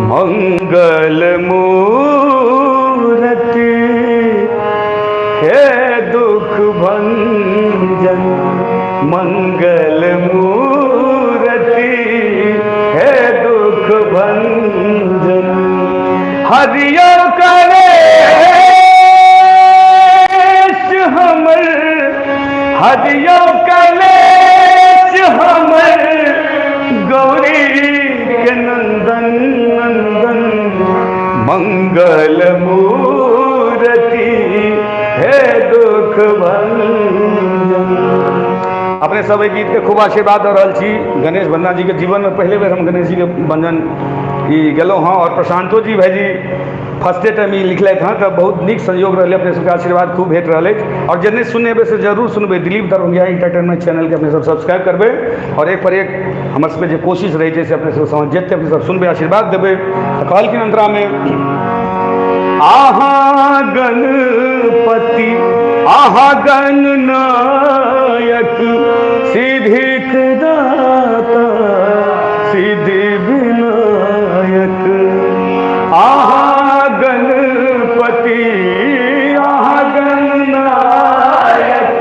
मंगल मूर्ति हे दुख भंजन, मंगल मूर्ति हे दुख भंजन, हरियो कलेश हमर, हरियो कलेश हमर, गौरी के मूर्ति हे दुख भंजन। अपने सब एहि गीत के खूब आशीर्वाद दे रहल छी। गणेश बंदना जी के जीवन में पहले बेर हम गणेश जी के वंदन ई गेलहुँ हाँ, और प्रशांतो जी भाईजी फर्स्टे टाइम ई लिखलथि हँ, तो बहुत नीक सहयोग रहे, अपने सबके आशीर्वाद खूब भेट रहा है। और जिन्हें सुनेबे से जरूर सुनबे, दिलीप दरभंगिया इंटरटेनमेंट चैनल के अपने सब सब्सक्राइब करबे, और एक पर एक हमर सबके जो कोशिश रही है से अपने सब समझ जते अपने सब सुनबे, आशीर्वाद देबे। तो कहलखिन अंतरा में आहा गणपति आहा गणनायक सिद्धिक दाता सिद्धि विनायक। आहा गणपति आहा गणनायक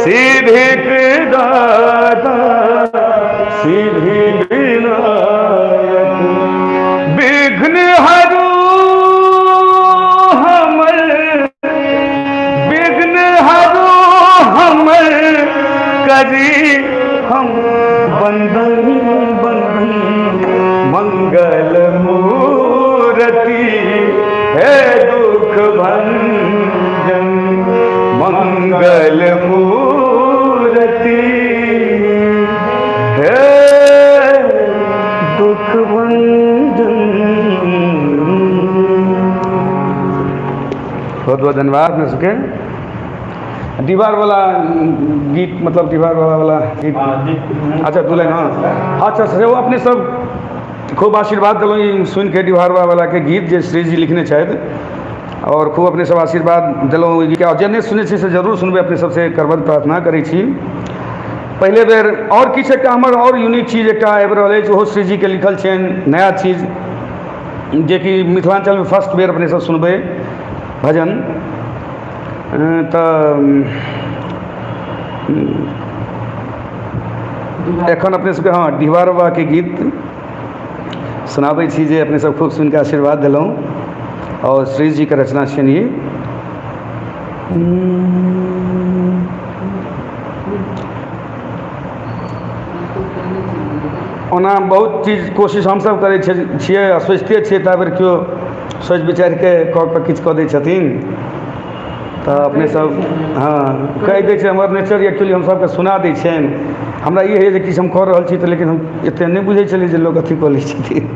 सिद्धिक दाता सिद्धि विनायक। विघ्न हरो करी हम बंधन बंधन मंगल मूर्ति हे दुख भंजन मंगल मूर्ति हे दुख भंजन। बहुत बहुत धन्यवाद। अपने सबके दीवार वाला गीत, मतलब दीवार वाला गीत, अच्छा दुल्हन, हाँ अच्छा से वो अपने सब खूब आशीर्वाद दिलों सुन के दीवार वाला के गीत जे श्री जी लिखने छथि, और खूब अपने सब आशीर्वाद दिलों। क्या जिन्हें सुने से जरूर सुनबे, अपने सबसे करबद्ध प्रार्थना करै छी। पहले बेर और किछु एकटा हमर और यूनिक चीज एकटा आबि रहल अछि, ओहो श्री जी के लिखल छनि नया चीज, जे कि मिथिलांचल में फर्स्ट बेर अपने सब सुनबे भजन। तो एखन अपने सबके हाँ डिहबार बाबा के गीत सुनाबै छी, जे अपने सब खूब सुन के आशीर्वाद दिलौं, और श्री जी के रचना छनि ई। ओना बहुत चीज कोशिश हमसब करै छियै, सोचिते छियै, ता बेर केओ सोचि विचारि के किछु कऽ दै छथिन, तो अपने सब हाँ कहि दै छै। हमर नेचर एक्चुअली हम सबके सुना दै छियनि। हमरा ई है जे किछु हम कऽ रहल छी, तो लेकिन हम एते नहि बुझै छलियै जे लोक अथी कऽ लै छथिन।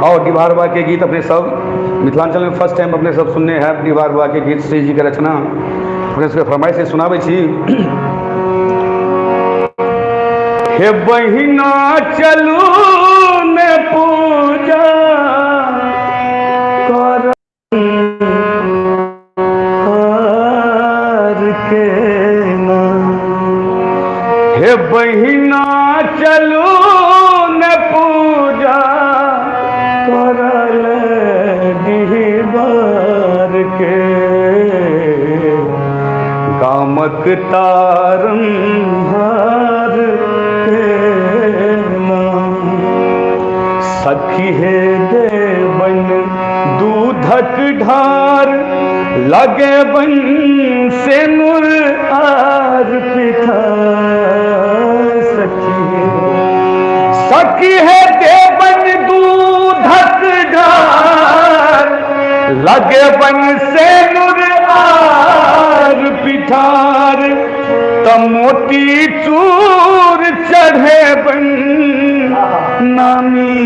और डिहबार बाबा के गीत अपने सब मिथिलांचल में फर्स्ट टाइम अपने सब सुनने हैं। डिहबार बाबा के गीत श्री जी के रचना अपने सबके फरमाइश से सुनाबै छी। हे बहिना चलू ने पूजा कर के ना। हे बहिना चलू ने पूजा करल डिहबार के। गामक तारम हार सखी हे देवन दूधक ढार लगे बन से नूर आर पिता। सखी है देवन दूधक ढार लगे बन से नूर आर पिठार। तमोती चूर चढ़े बन नामी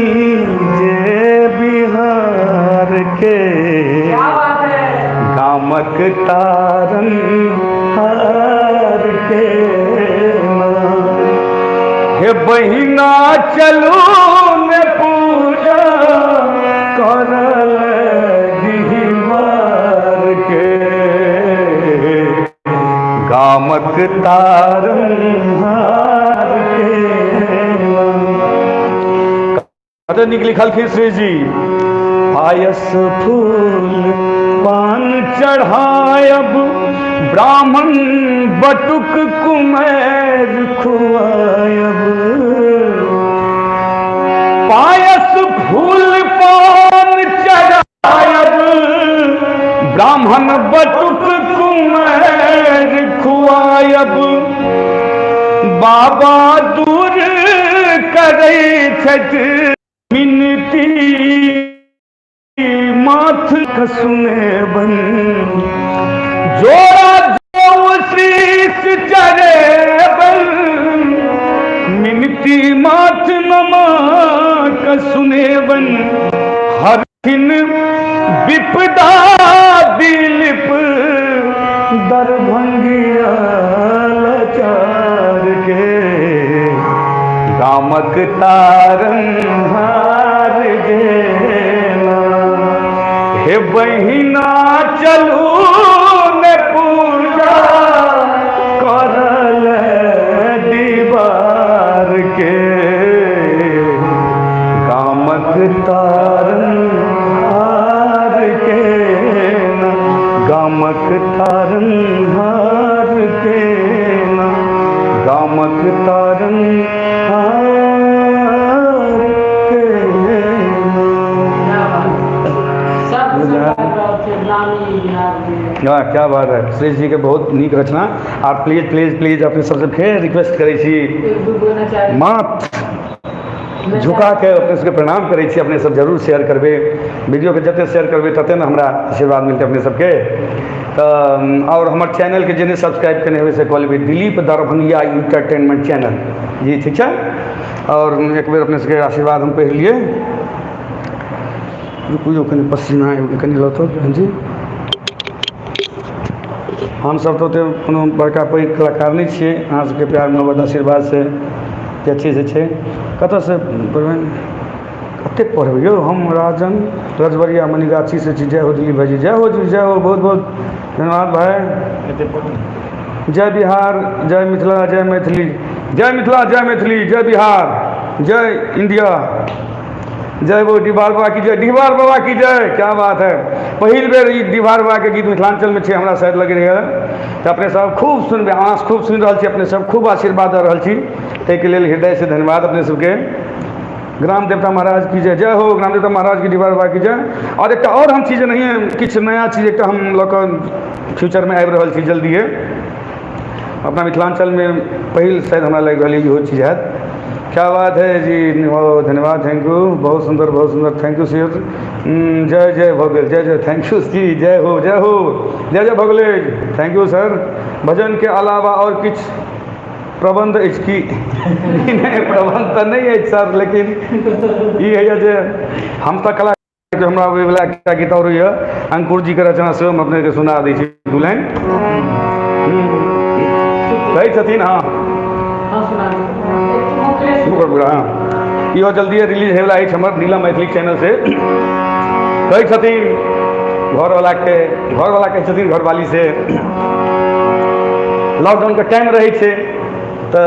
जे बिहार के। गामक तारन हार के हे बहिना चलू ने पूजा करल डिहबार के। गामक तारन हार के। कते नीक लिखलखिन श्री जी। पायस फूल पान चढ़ायब ब्राह्मण बटुक कुमार खुआयब। पायस फूल पान चढ़ायब ब्राह्मण बटुक कुमार खुआयब। बाबा दूर कर करे छठ मिनती माथ कसुने बन जोड़ा जो शीश चरे बन मिनती माथ नमा कसुने बन हर दिन विपदा दिलिप दरभंगिया लाचार के गामक तारन हार गेला हे बहिना चलू ने पूजा करल दीवार के गामक तारन हार के ना गामक तारन हार के ना गामक तारन हाँ क्या बात है सुरेश जी के बहुत नीक रचना आप प्लीज प्लीज प्लीज अपने सबसे फिर रिक्वेस्ट करै छी माथ झुका के अपने सबके प्रणाम करै छी अपने सब जरूर शेयर करबे वीडियो के जते शेयर करबे तते ना हमरा आशीर्वाद मिलते अपने सबके तो और हमारे चैनल के जिन्हें सब्सक्राइब करने हुए से कॉल भी दिलीप दरभंगिया इंटरटेनमेंट चैनल जी ठीक है और एक बार अपने सबके आशीर्वाद हम पढ़ लिए रुको कहीं पसीना कहीं लो तो जी हम सब तो कोनो बड़का पैघ कलाकार नहीं छे अहाँ सबके प्यार मोहब्बत आशीर्वाद से अच्छे से छे कत से पढ़बे कते पढ़बे यो हम राजन रजबरिया मनीगाछी से छी जय हो दिलीप भाई जय हो जी जय हो बहुत बहुत धन्यवाद भाई जय बिहार जय मिथिला जय मैथिली जय मिथिला जय मैथिली जय बिहार जय इंडिया जय वो डिहबार बाबा की जय डिहबार बाबा की जय क्या बात है पहिल बेर ई डिहबार बाबा के गीत मिथिलांचल में छे हमरा शायद लगे रहे तो अपने सब खूब सुनबे अहाँ खूब सुन रहा छी अपने सब खूब आशीर्वाद दे रहा छी ताहि के लेल हृदय से धन्यवाद अपने सबके ग्राम देवता महाराज की जय जय हो ग्राम देवता महाराज की डिहबार बाबा की जय और एक और हम चीज़ नहीं है किछ नया चीज़ एक हम लोग फ्यूचर में आबि रहा छी जल्दी है अपना मिथिलांचल में पहिल शायद हमरा लग रही इहो चीज़ है क्या बात है जी धन्यवाद थैंक यू बहुत सुंदर थैंक यू सर जय जय भगल जय जय थैंक यू जी जय हो जय जय भगले थैंक यू सर भजन के अलावा और कुछ प्रबंध की नहीं प्रबंध तो नहीं है सर लेकिन ये है जे हम तो कला हमरा वाला क्या गीत और है अंकुर जी के रचना से हम अपने के सुना दी दुल्हन कही छथिन हाँ इहो जल्दी रिलीज होगा हमारे नीलम मैथिली चैनल से कही छथिन घरवाला कहे छथिन घरवाली से लॉकडाउन के टाइम रहे छे तो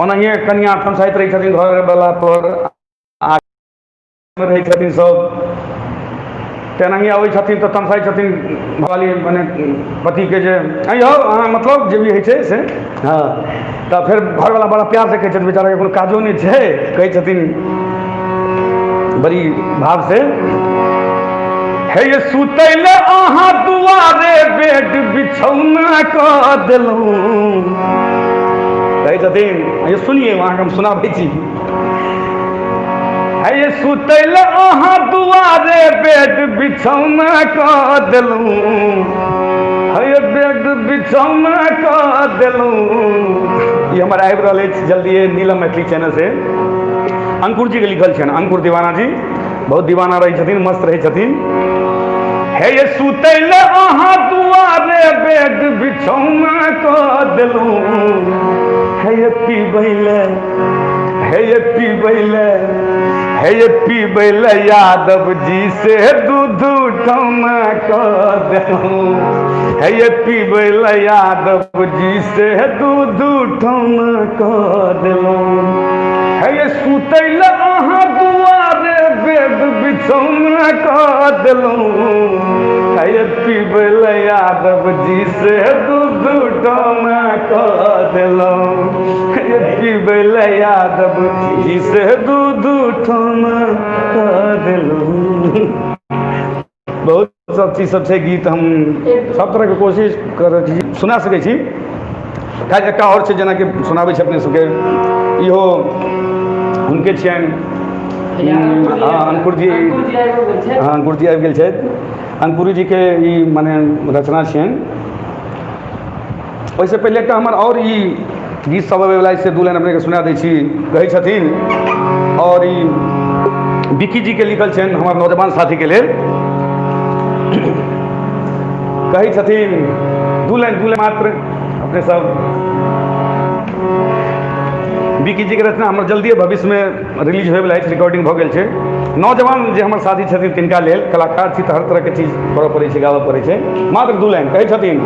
ओनाहिए कनिया ठमसाइत रही छथिन घरवाला पर रहे छथिन सब तेनाही आबै छथिन तो तमसाई छथिन घरवाली माने पति के जे यौ अहाँ मतलब जे भी होइ छै से हाँ तो फिर घरवाला बड़ा प्यार से कहै छथिन बेचारा कोनो काजो नहीं छै कहै छथिन बड़ी भाव से हे ये सुतैले अहाँ दुआरे बेड बिछौना क देलहुँ कहै छथिन ये सुनिए अहाँके हम सुनाबै छी हे सुतैले अहाँ दुआरे बेड बिछौना क देलहुँ हे बेड बिछौना क देलहुँ ये हमारा आबि रहल अछि जल्दी नीलम मैथिली चैनल से अंकुर जी के लिखल छनि अंकुर दीवाना जी बहुत दीवाना रहै छथिन मस्त रहै छथिन हे ये सुतैले अहाँ दुआरे बेड बिछौना क देलहुँ हे पीबैले हे पीबैले यादव जी से दूध उठौना क देलहुँ हे पीबैले यादव जी से दूध उठौना क देलहुँ हे सुतैले अहाँ दुआरे बेड बिछौना क देलहुँ हे पीबैले यादव जी से दूध उठौना क देलहुँ हे पीबैले यादव जी से दूध उठौना क देलहुँ बहुत सब चीज सब छै गीत हम सब तरह के कोशिश कर सुना सकै छी एकटा और छै जेना कि सुनाबै छै अपने सबके इहो उनके छियनि अंकुर जी अंकुर जी आबि गेल छथि। अंकुरी जी के ई माने रचना छियनि। ओहिसँ पहिले एकटा हमर और ई गीत सब अबैवला से दू लाइन अपनेके सुना दै छी। कहै छथिन, और ई विक्की जी के लिखल छनि हमर नौजवान साथी के लेल। कहै छथिन दू लाइन मात्र अपने सब। विक्की जी के रचना हमर जल्दिए भविष्य में रिलीज होयवला अछि, रिकॉर्डिंग भऽ गेल छै। नौजवान जे हमर साथी छथिन तिनका लेल, कलाकार छी तऽ हर तरहके चीज करऽ पड़ै छै, गाबऽ पड़ै छै। मात्र दू लाइन कहै छथिन,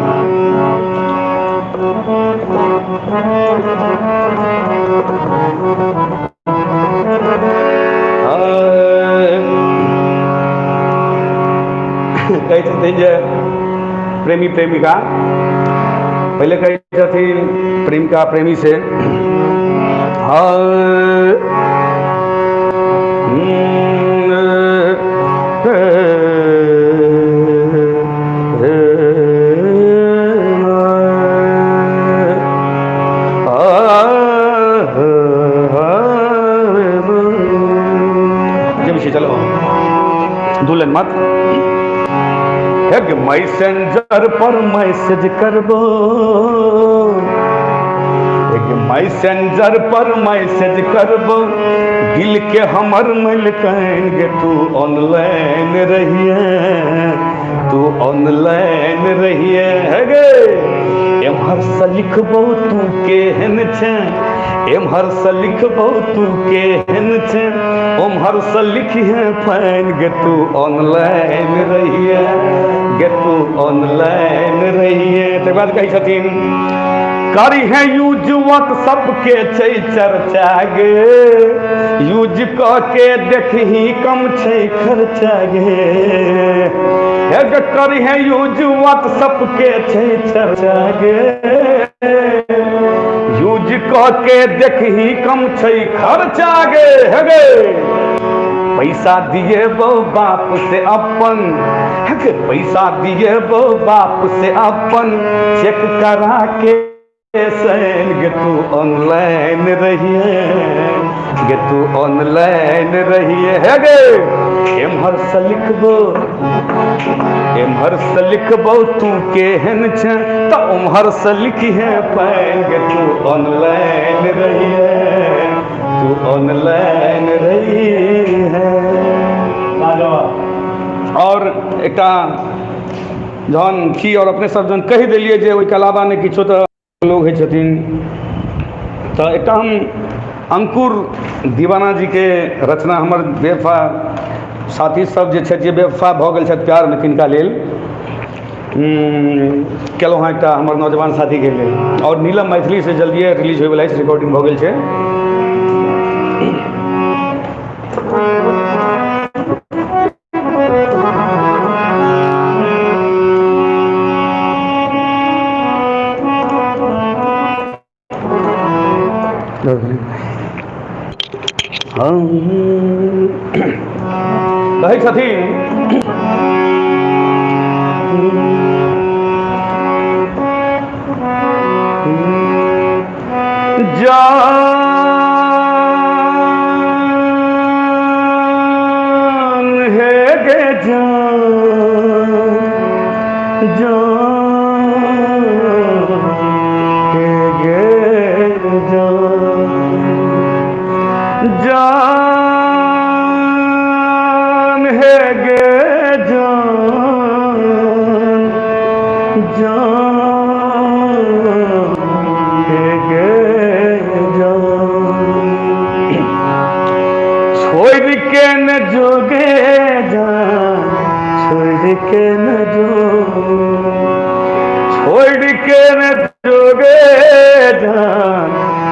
कहै छथिन जे प्रेमी प्रेमिका, पहले कहै छथिन प्रेमिका प्रेमी से, चलो दुल्हन मत मैसेंजर पर मैसेज करबो, मैसेंजर पर मैसेज करबो, दिल के हमर मलकान गे तू ऑनलाइन रहिए, तू ऑनलाइन रहिए गे। एम्हर से लिखबो तू केहन छै, एम्हर से लिखबो तू केहन छै, ओम्हर से लिखिए फाइन गे तू ऑनलाइन रहिए, गे तू ऑनलाइन रहिए। तकर बाद कहै छथिन, करी है यूज व्हाट्सअप के छै चर्चा गे, यूज कऽ के देखही कम छै खर्चा गे। करी है यूज व्हाट्सअप के छै चर्चा गे, यूज कऽ के देखही कम छै खर्चा गे। गे पैसा दिए वो बाप से अपन, पैसा दिए वो बाप से अपन, चेक करा के सैन गे तू ऑनलाइन रहिए, गे तू ऑनलाइन रहिए। है गे एम्हर से लिखबो, एम्हर से लिखबो तू केहन छै, तो ओम्हर से लिखिए पाइन गे तू ऑनलाइन रहिए, तू ऑनलाइन रहिए। और एकटा जहन की और अपने सब जन कहि देलिए जे ओहिके अलावा नहि किछो तऽ लोग होइ छथिन, तऽ एकटा हम अंकुर दीवाना जी के रचना हमर बेवफा साथी सब जे छथि, जे बेवफा भऽ गेल छथि प्यारमे, तिनका लेल केलहुँ हँ एकटा हमर नौजवान साथी के लेल। और नीलम मैथिली से जल्दिए रिलीज होयवला अछि, रिकॉर्डिंग भऽ गेल छै। कहै छथिन, जान है गे जान, जान है गे जान, जान है गे जान, जान है गे जान। छोड़ के न जोगे जान, छोड़ के न जो, छोड़ के न जोगे जान,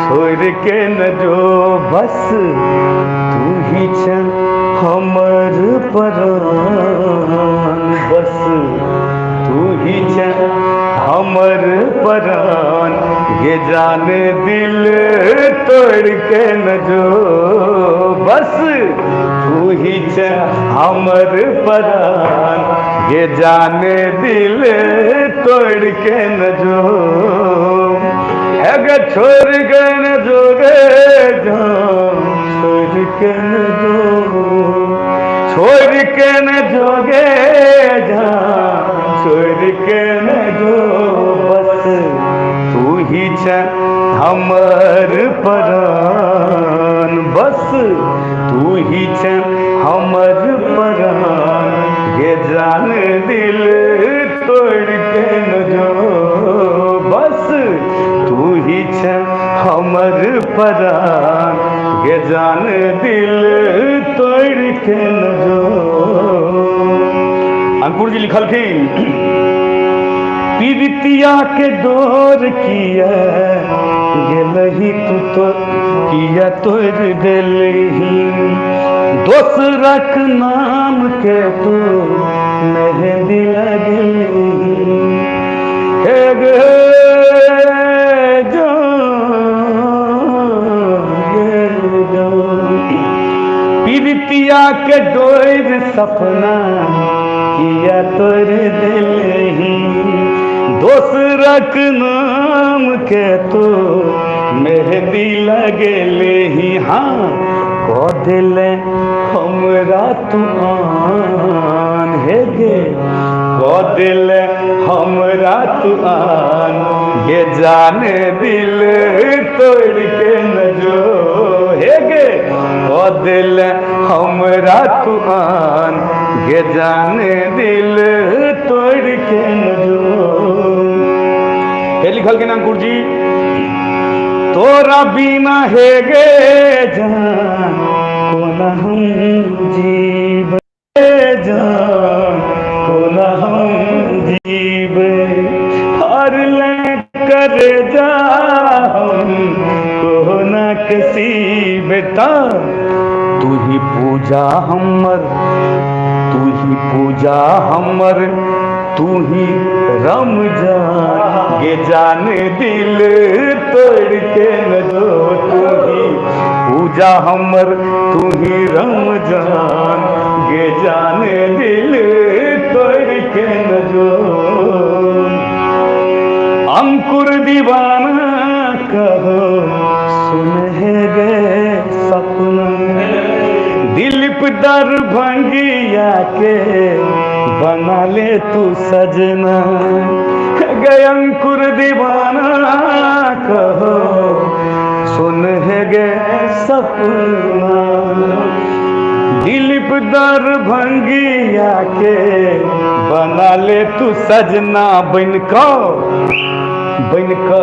छोड़ के न जो, बस तू ही छ हमर परान, बस तू ही छ हमर परान। ये जाने दिल तोड़ के न जो, बस तू ही छ हमर परान। ये जाने दिल तोड़ के न जो, है गे छोड़ के न जोगे जान, छोड़ के न जो, छोड़ के न जोगे जान, छोड़ के न जो, बस तू ही छ हमर परान, बस तू ही छ हमर परान, ये जान दिल तोड़ के न जो, बस तू ही छ हमर परान, ये जान दिल तोड़ के न जो। अंकुर जी लिखलखिन, पीरितिया के डोर किया गेलही तू तो किया तोड़ देलही, दोसरक नाम के तू मेहंदी लगलही, हे गे जो पीरितिया के डोर सपना किया तोड़ देलही, दोसरक नाम के तो मेहंदी लगेलही, हाँ कह दिले हमरा तू आन, हे गे कह दिले हमरा तू आन, ये जाने दिल तोड़ के न जो, हे गे कह दिले हमरा तू आन, ये जाने दिल तोड़ के न जो। फिर लिखल के अंकुर जी, तोरा बिना हे गे जान कोना हम जीव, जान कोना हम जीव, हर ले कर जा हम कोना किसी बेटा, तू ही पूजा हमर, तू ही पूजा हमर, तू ही रमजान, ये जान दिल तोड़ के न जो, तू ही पूजा हमर, तू ही रमजान, ये जान दिल तोड़ के न जो। अंकुर दीवाना कहो सुन है गे सपना, दिलीप दरभंगिया के बना ले तू सजना, गए अंकुर दीवाना कहो सुन है गे सपना, दिलीप दरभंगिया के बना ले तू सजना, बन का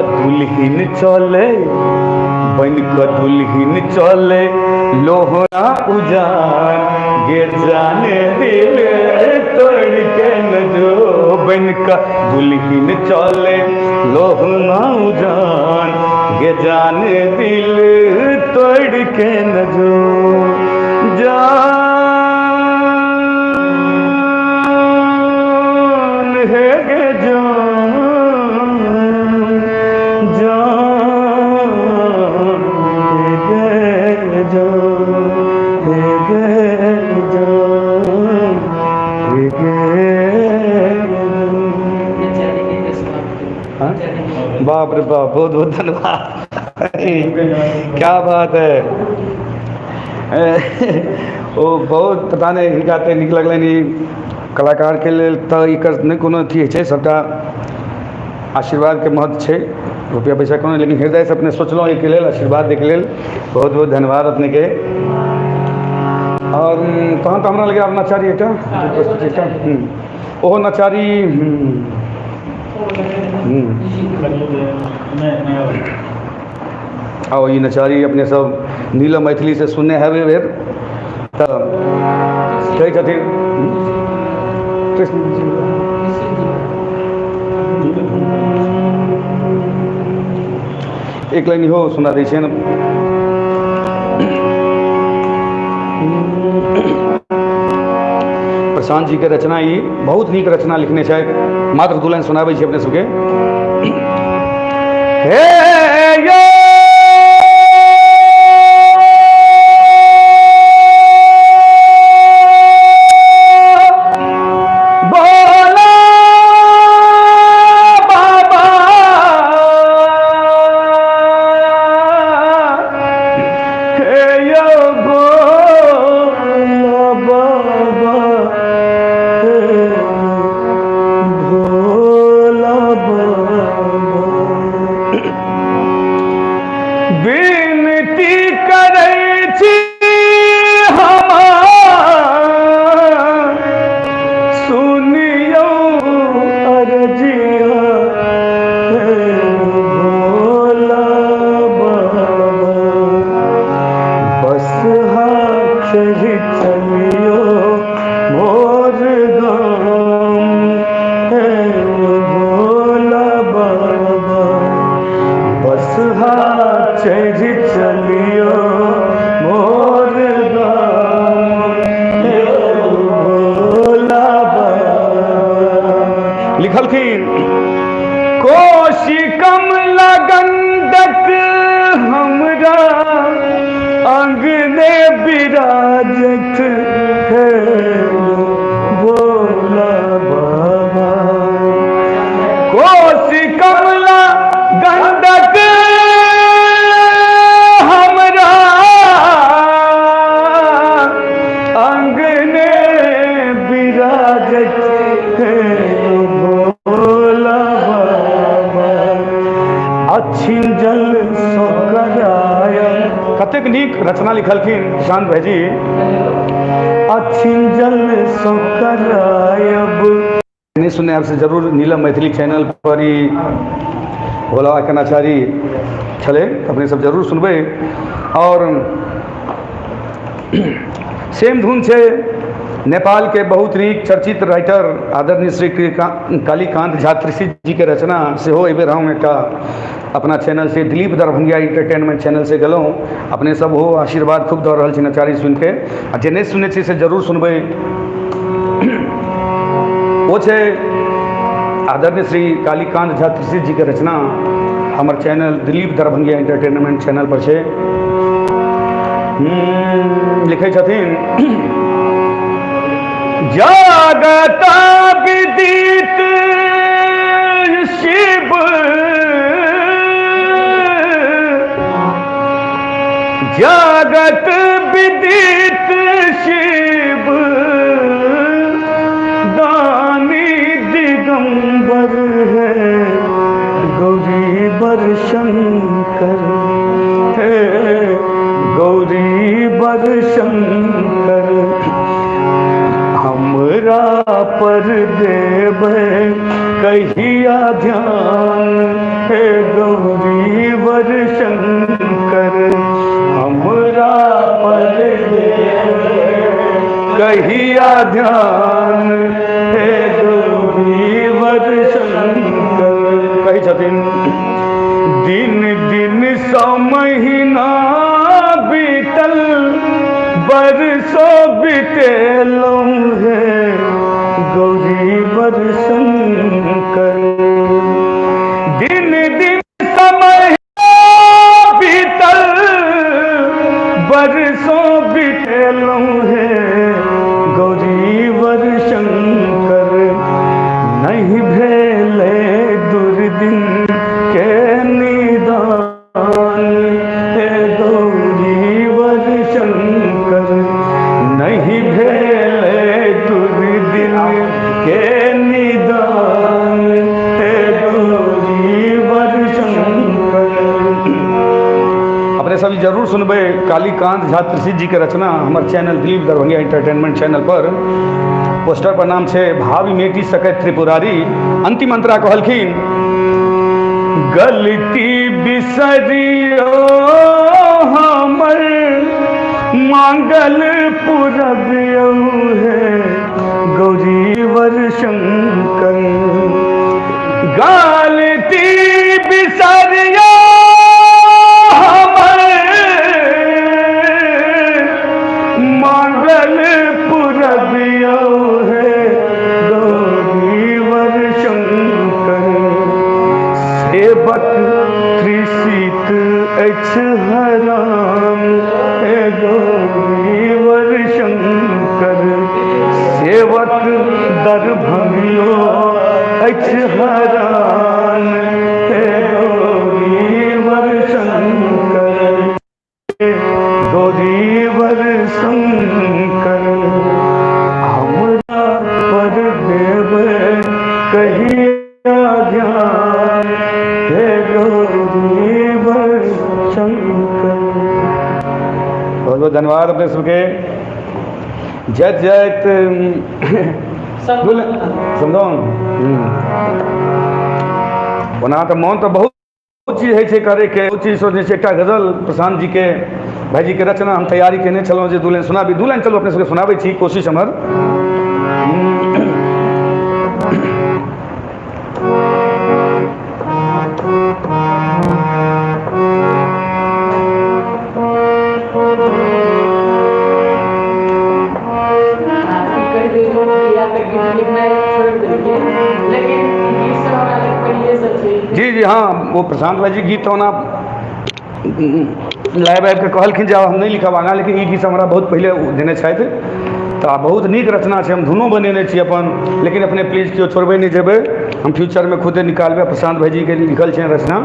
दुल्हन चले, बन का दुल्हन चले लोहरा उजान, गे जाने दिल तोड़ के न जो, बन का दुल्हन चले लोहरा उजान, गे जाने दिल तोड़ के न जो, जान है गे जान, बाप रे बाप, बहुत बहुत धन्यवाद, क्या बात है। ओ बहुत पता नहीं गाते नीक लगलनि, कलाकार के लेल तो नहीं कोनो अथी होइ छै, सबटा आशीर्वाद के महत्व छै, रुपया पैसा कोनो, लेकिन हृदय से अपने सोचलहुँ एहिके लेल, आशीर्वाद दैके लेल बहुत बहुत धन्यवाद अपने के। और तहन तो हमरा लगे आब नचारी एकटा प्रस्तुति एकटा ओहो नचारी आओ ये नचारी अपने सब नीलम मैथिली से सुनने हेबे बेर तो कहै छथिन एक लाइन हो सुना दै छियनि। प्रशांत जी के रचना ई बहुत नीक रचना लिखने छै, मात्र दू लाइन सुनाबै छी अपने सबके। हे यो go चढ़ी चलियो मोर गाम हे भोला बाबा बसहा चढ़ी चलियो मोर गाम हे भोला बाबा। लिखलखिन कोशी कमला गंडक हमरा अंगने विराजत है भोला बाबा। कोशी कमला गंडक हमरा अंगने विराजत है भोला बाबा। अच्छी जल सोकराय कतेक नीक रचना लिखलखिन प्रशांत भाईजी। अच्छी जल सोकरायब नहीं सुने आपसे जरूर नीलम मैथिली चैनल पर ही भोला कनाचारी छले अपने सब जरूर सुनबे। और सेम धुन से नेपाल के बहुत नीक चर्चित राइटर आदरणीय श्री कालीकांत झा त्रिषि जी के रचना से हो एबेर हम एक अपना चैनल से दिलीप दरभंगिया इंटरटेनमेंट चैनल से गलों अपने सब हो आशीर्वाद खूब दऽ रहल छी नचारी सुन के आ जे नहीं सुने छी से जरूर सुनबे। वो छे आदरणीय श्री कालीकांत झा त्रिषि जी के रचना हमार चैनल दिलीप दरभंगिया इंटरटेनमेंट चैनल पर छे। लिखे छथिन जागता विदित शिव जागत विदित शिव दानी दिगंबर है गौरी बर शंकर है गौरी बर शंकर। हमरा पर देव कहिया ध्यान हे गौरी वर शंकर। हमरा पर देव कहिया ध्यान हे गौरी वर शंकर। कही छथिन दिन दिन सौ महीना बीतल बरसों बितेलौं है गौरी बर शंकर। दिन दिन समय बीतल बरसों बितेलौं है गौरी वर शंकर। नहीं भेले दुर्दिन के निदान हे गौरी वर शंकर। नहीं भेले दुर्दिन के निदान हे गौरी वर शंकर। अपने सभी जरूर सुनबे कालीकांत झा त्रिषि जी के रचना हमारे चैनल दिलीप दरभंगिया इंटरटेनमेंट चैनल पर। पोस्टर पर नाम से भावी मेटी सकैत त्रिपुरारी। अंतिम अंतरा कहलखिन गलती बिसरियो हमर मांगल पुरबियो है गौरी वर शंकर। गलती बिसरियो हमर मांगल पुरबियो है गौरी वर शंकर। सेवक त्रिशीत अछि हराम हे गौरी वर शंकर। सेवक दरभंगियो अछि हरान हे गौरी वर शंकर। गौरी वर शंकर हमरा पर देव कहिया ध्यान हे गौरी वर शंकर। बहुत बहुत धन्यवाद अपने सबके। जैत जैत समझौन ओना तो मन तो बहुत चीज है करे के। बहुत चीज सोचने से एक गजल प्रशांत जी के भाई जी के रचना हम तैयारी केने चलो जे 2 लाइन सुना भी 2 लाइन चलो अपने सबके सुनाबै छी कोशिश हमर। जी जी हाँ वो प्रशांत भाई जी गीत होना लाइव आबि के कहलखिन जे हम नहीं लिखब आगाँ, लेकिन ई गीत हमरा बहुत पहले देने छथि तो बहुत नीक रचना छै, हम धुनो बनेने छी अपन, लेकिन अपने प्लीज केओ छोड़बै नहीं जेबै, हम फ्यूचरमे खुदे निकालबै। प्रशांत भाईजी के लिखल छै रचना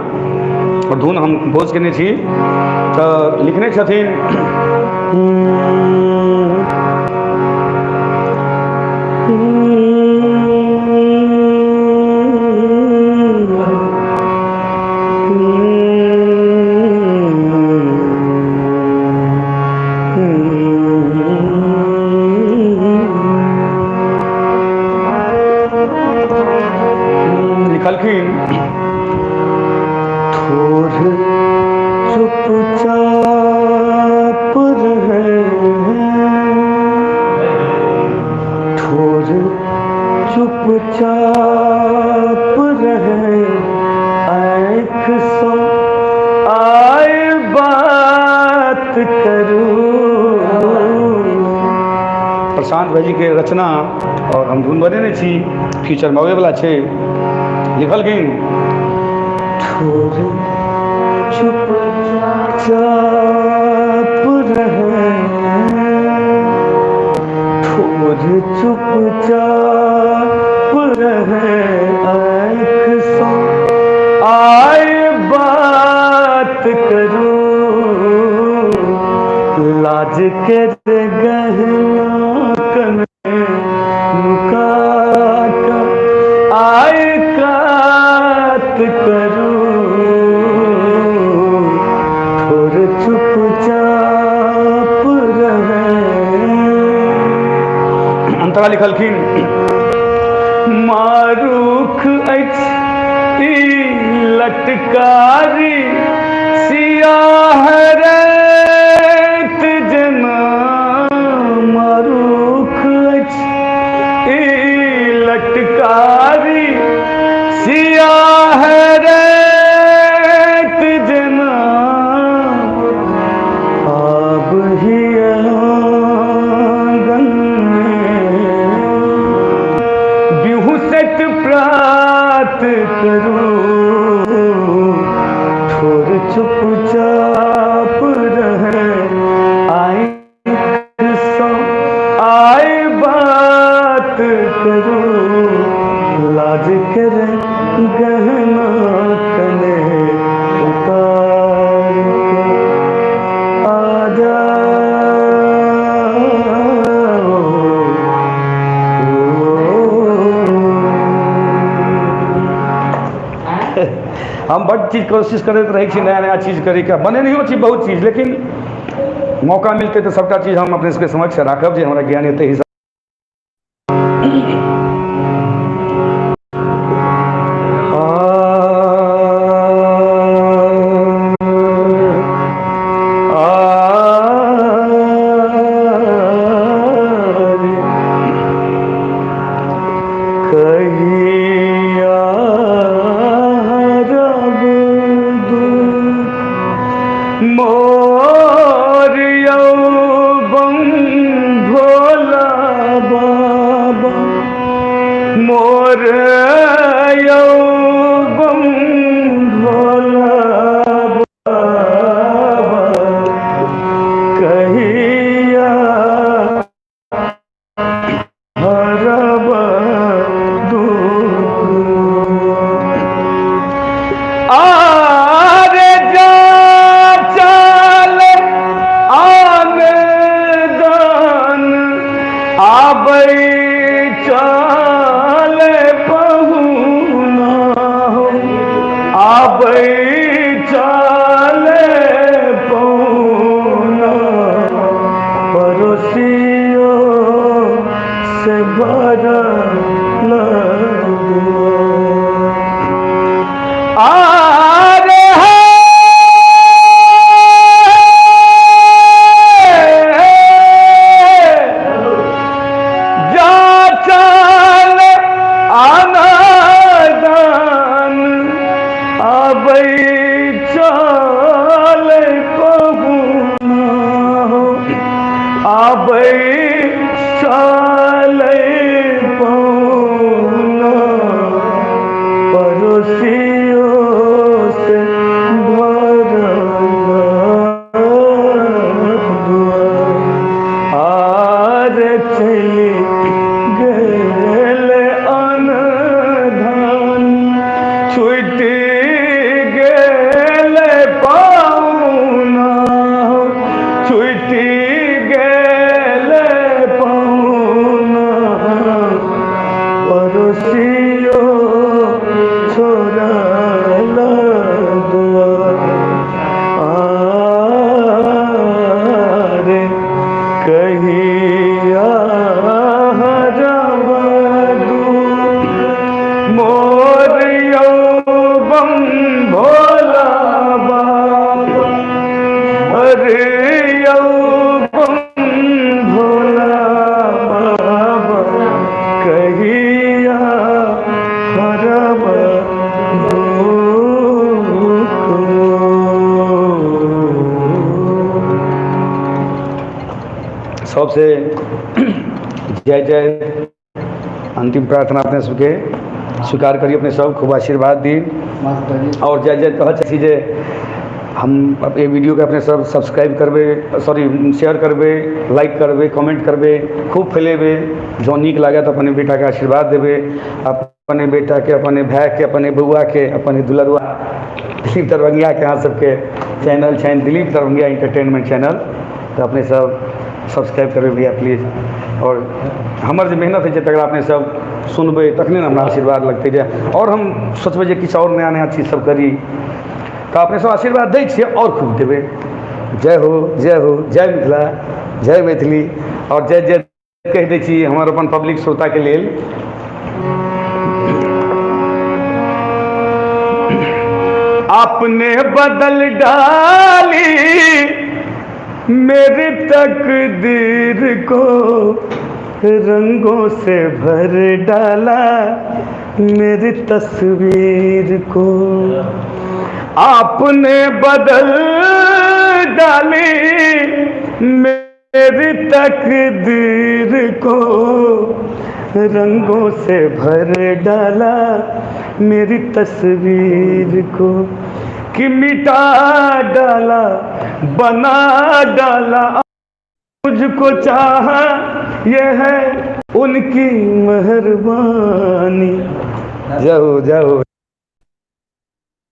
और धुन हम कंपोज केने छी तो लिखने छथिन लिखलखिन ठोर चुपचाप रहे, ठोर चुपचाप रहे, आँख सो आए बात करूं। प्रशांत भाई जी के रचना और हम धुन बनेने छी, फ्यूचर में आबैवला छै। लिखलखिन ठोर चुपचाप रहे, ठोर चुपचाप रहे, आँख सो आए बात करूं। लाज के गहना कने नुका कर आए कात करूं। ठोर चुपचाप रहे। अंतरा लिखलखिन मारूख अछि ई लटकारी, सियाह रैत जना। मारूख अछि ई लटकारी, सियाह रैत जना। आब ही आंगन में बिहुसत प्रात करूं। ठोर चुपचाप रहे, आँख सो आए बात करूं। लाज करे गहना कने उतार के आ जाओ। हम बड़ चीज कोशिश करते रहे छी, नया नया चीज करे के बनेनियो छी बहुत चीज, लेकिन मौका मिलते तो सबटा चीज हम अपने सबके समक्ष राखब जे हमरा ज्ञान एते हिसाब। कहिया रब दूर मोर यौवन भोला बाबा, मोर यौवन भोला बाबा। कहिया रब आरे जा चल आवेदन आबै चल पहुना हो, आबै चल पहुना। पड़ोसियों से भरल आरे चाले पौना पड़ोसियों से भरला दुआर आर चली गेल अनधान छुटी गेल पाउना छुटी गेल पाउना पड़ोसियों छोड़ला दुआर आरे कहिया हरबदू मोर यौवन भोला बाबा अरे यौवन भोला बाबा कहिया हरबदू सबसे जय जय अंतिम प्रार्थना अपने सबके स्वीकार करिए, अपने सब खूब आशीर्वाद दी और जय जय कह छी जे हम ये वीडियो के अपने सब सब्सक्राइब करबे, सॉरी शेयर करबे, लाइक करबे, कमेंट करबे, खूब फैलेबे, जो नीक लागे तो अपने बेटा के आशीर्वाद देबे, अपने बेटा के, अपने भाई के, अपने बउआ के, अपने दुलरुआ दिलीप दरभंगिया के अहाँ सबके चैनल छनि दिलीप दरभंगिया इंटरटेनमेंट चैनल, तो अपने सब सब्सक्राइब करबे भैया प्लीज। और हमर जो मेहनत है तकरा अपने सब सुनबे तखने हमरा आशीर्वाद लगते जे, और हम सोचबे जे किछु और नया नया चीज सब करी, तो अपने सब आशीर्वाद दै छियै और खूब देबे। जय हो, जय हो, जय मिथिला, जय मैथिली, और जय जय कह दै छी हमर अपन पब्लिक श्रोता के लेल। आपने बदल डाली मेरी तकदीर को, रंगों से भर डाला मेरी तस्वीर को। आपने बदल डाली मेरी तकदीर को, रंगों से भर डाला मेरी तस्वीर को, कि मिटा डाला बना डाला मुझको चाहा, ये है उनकी मेहरबानी। जय हो, जय हो।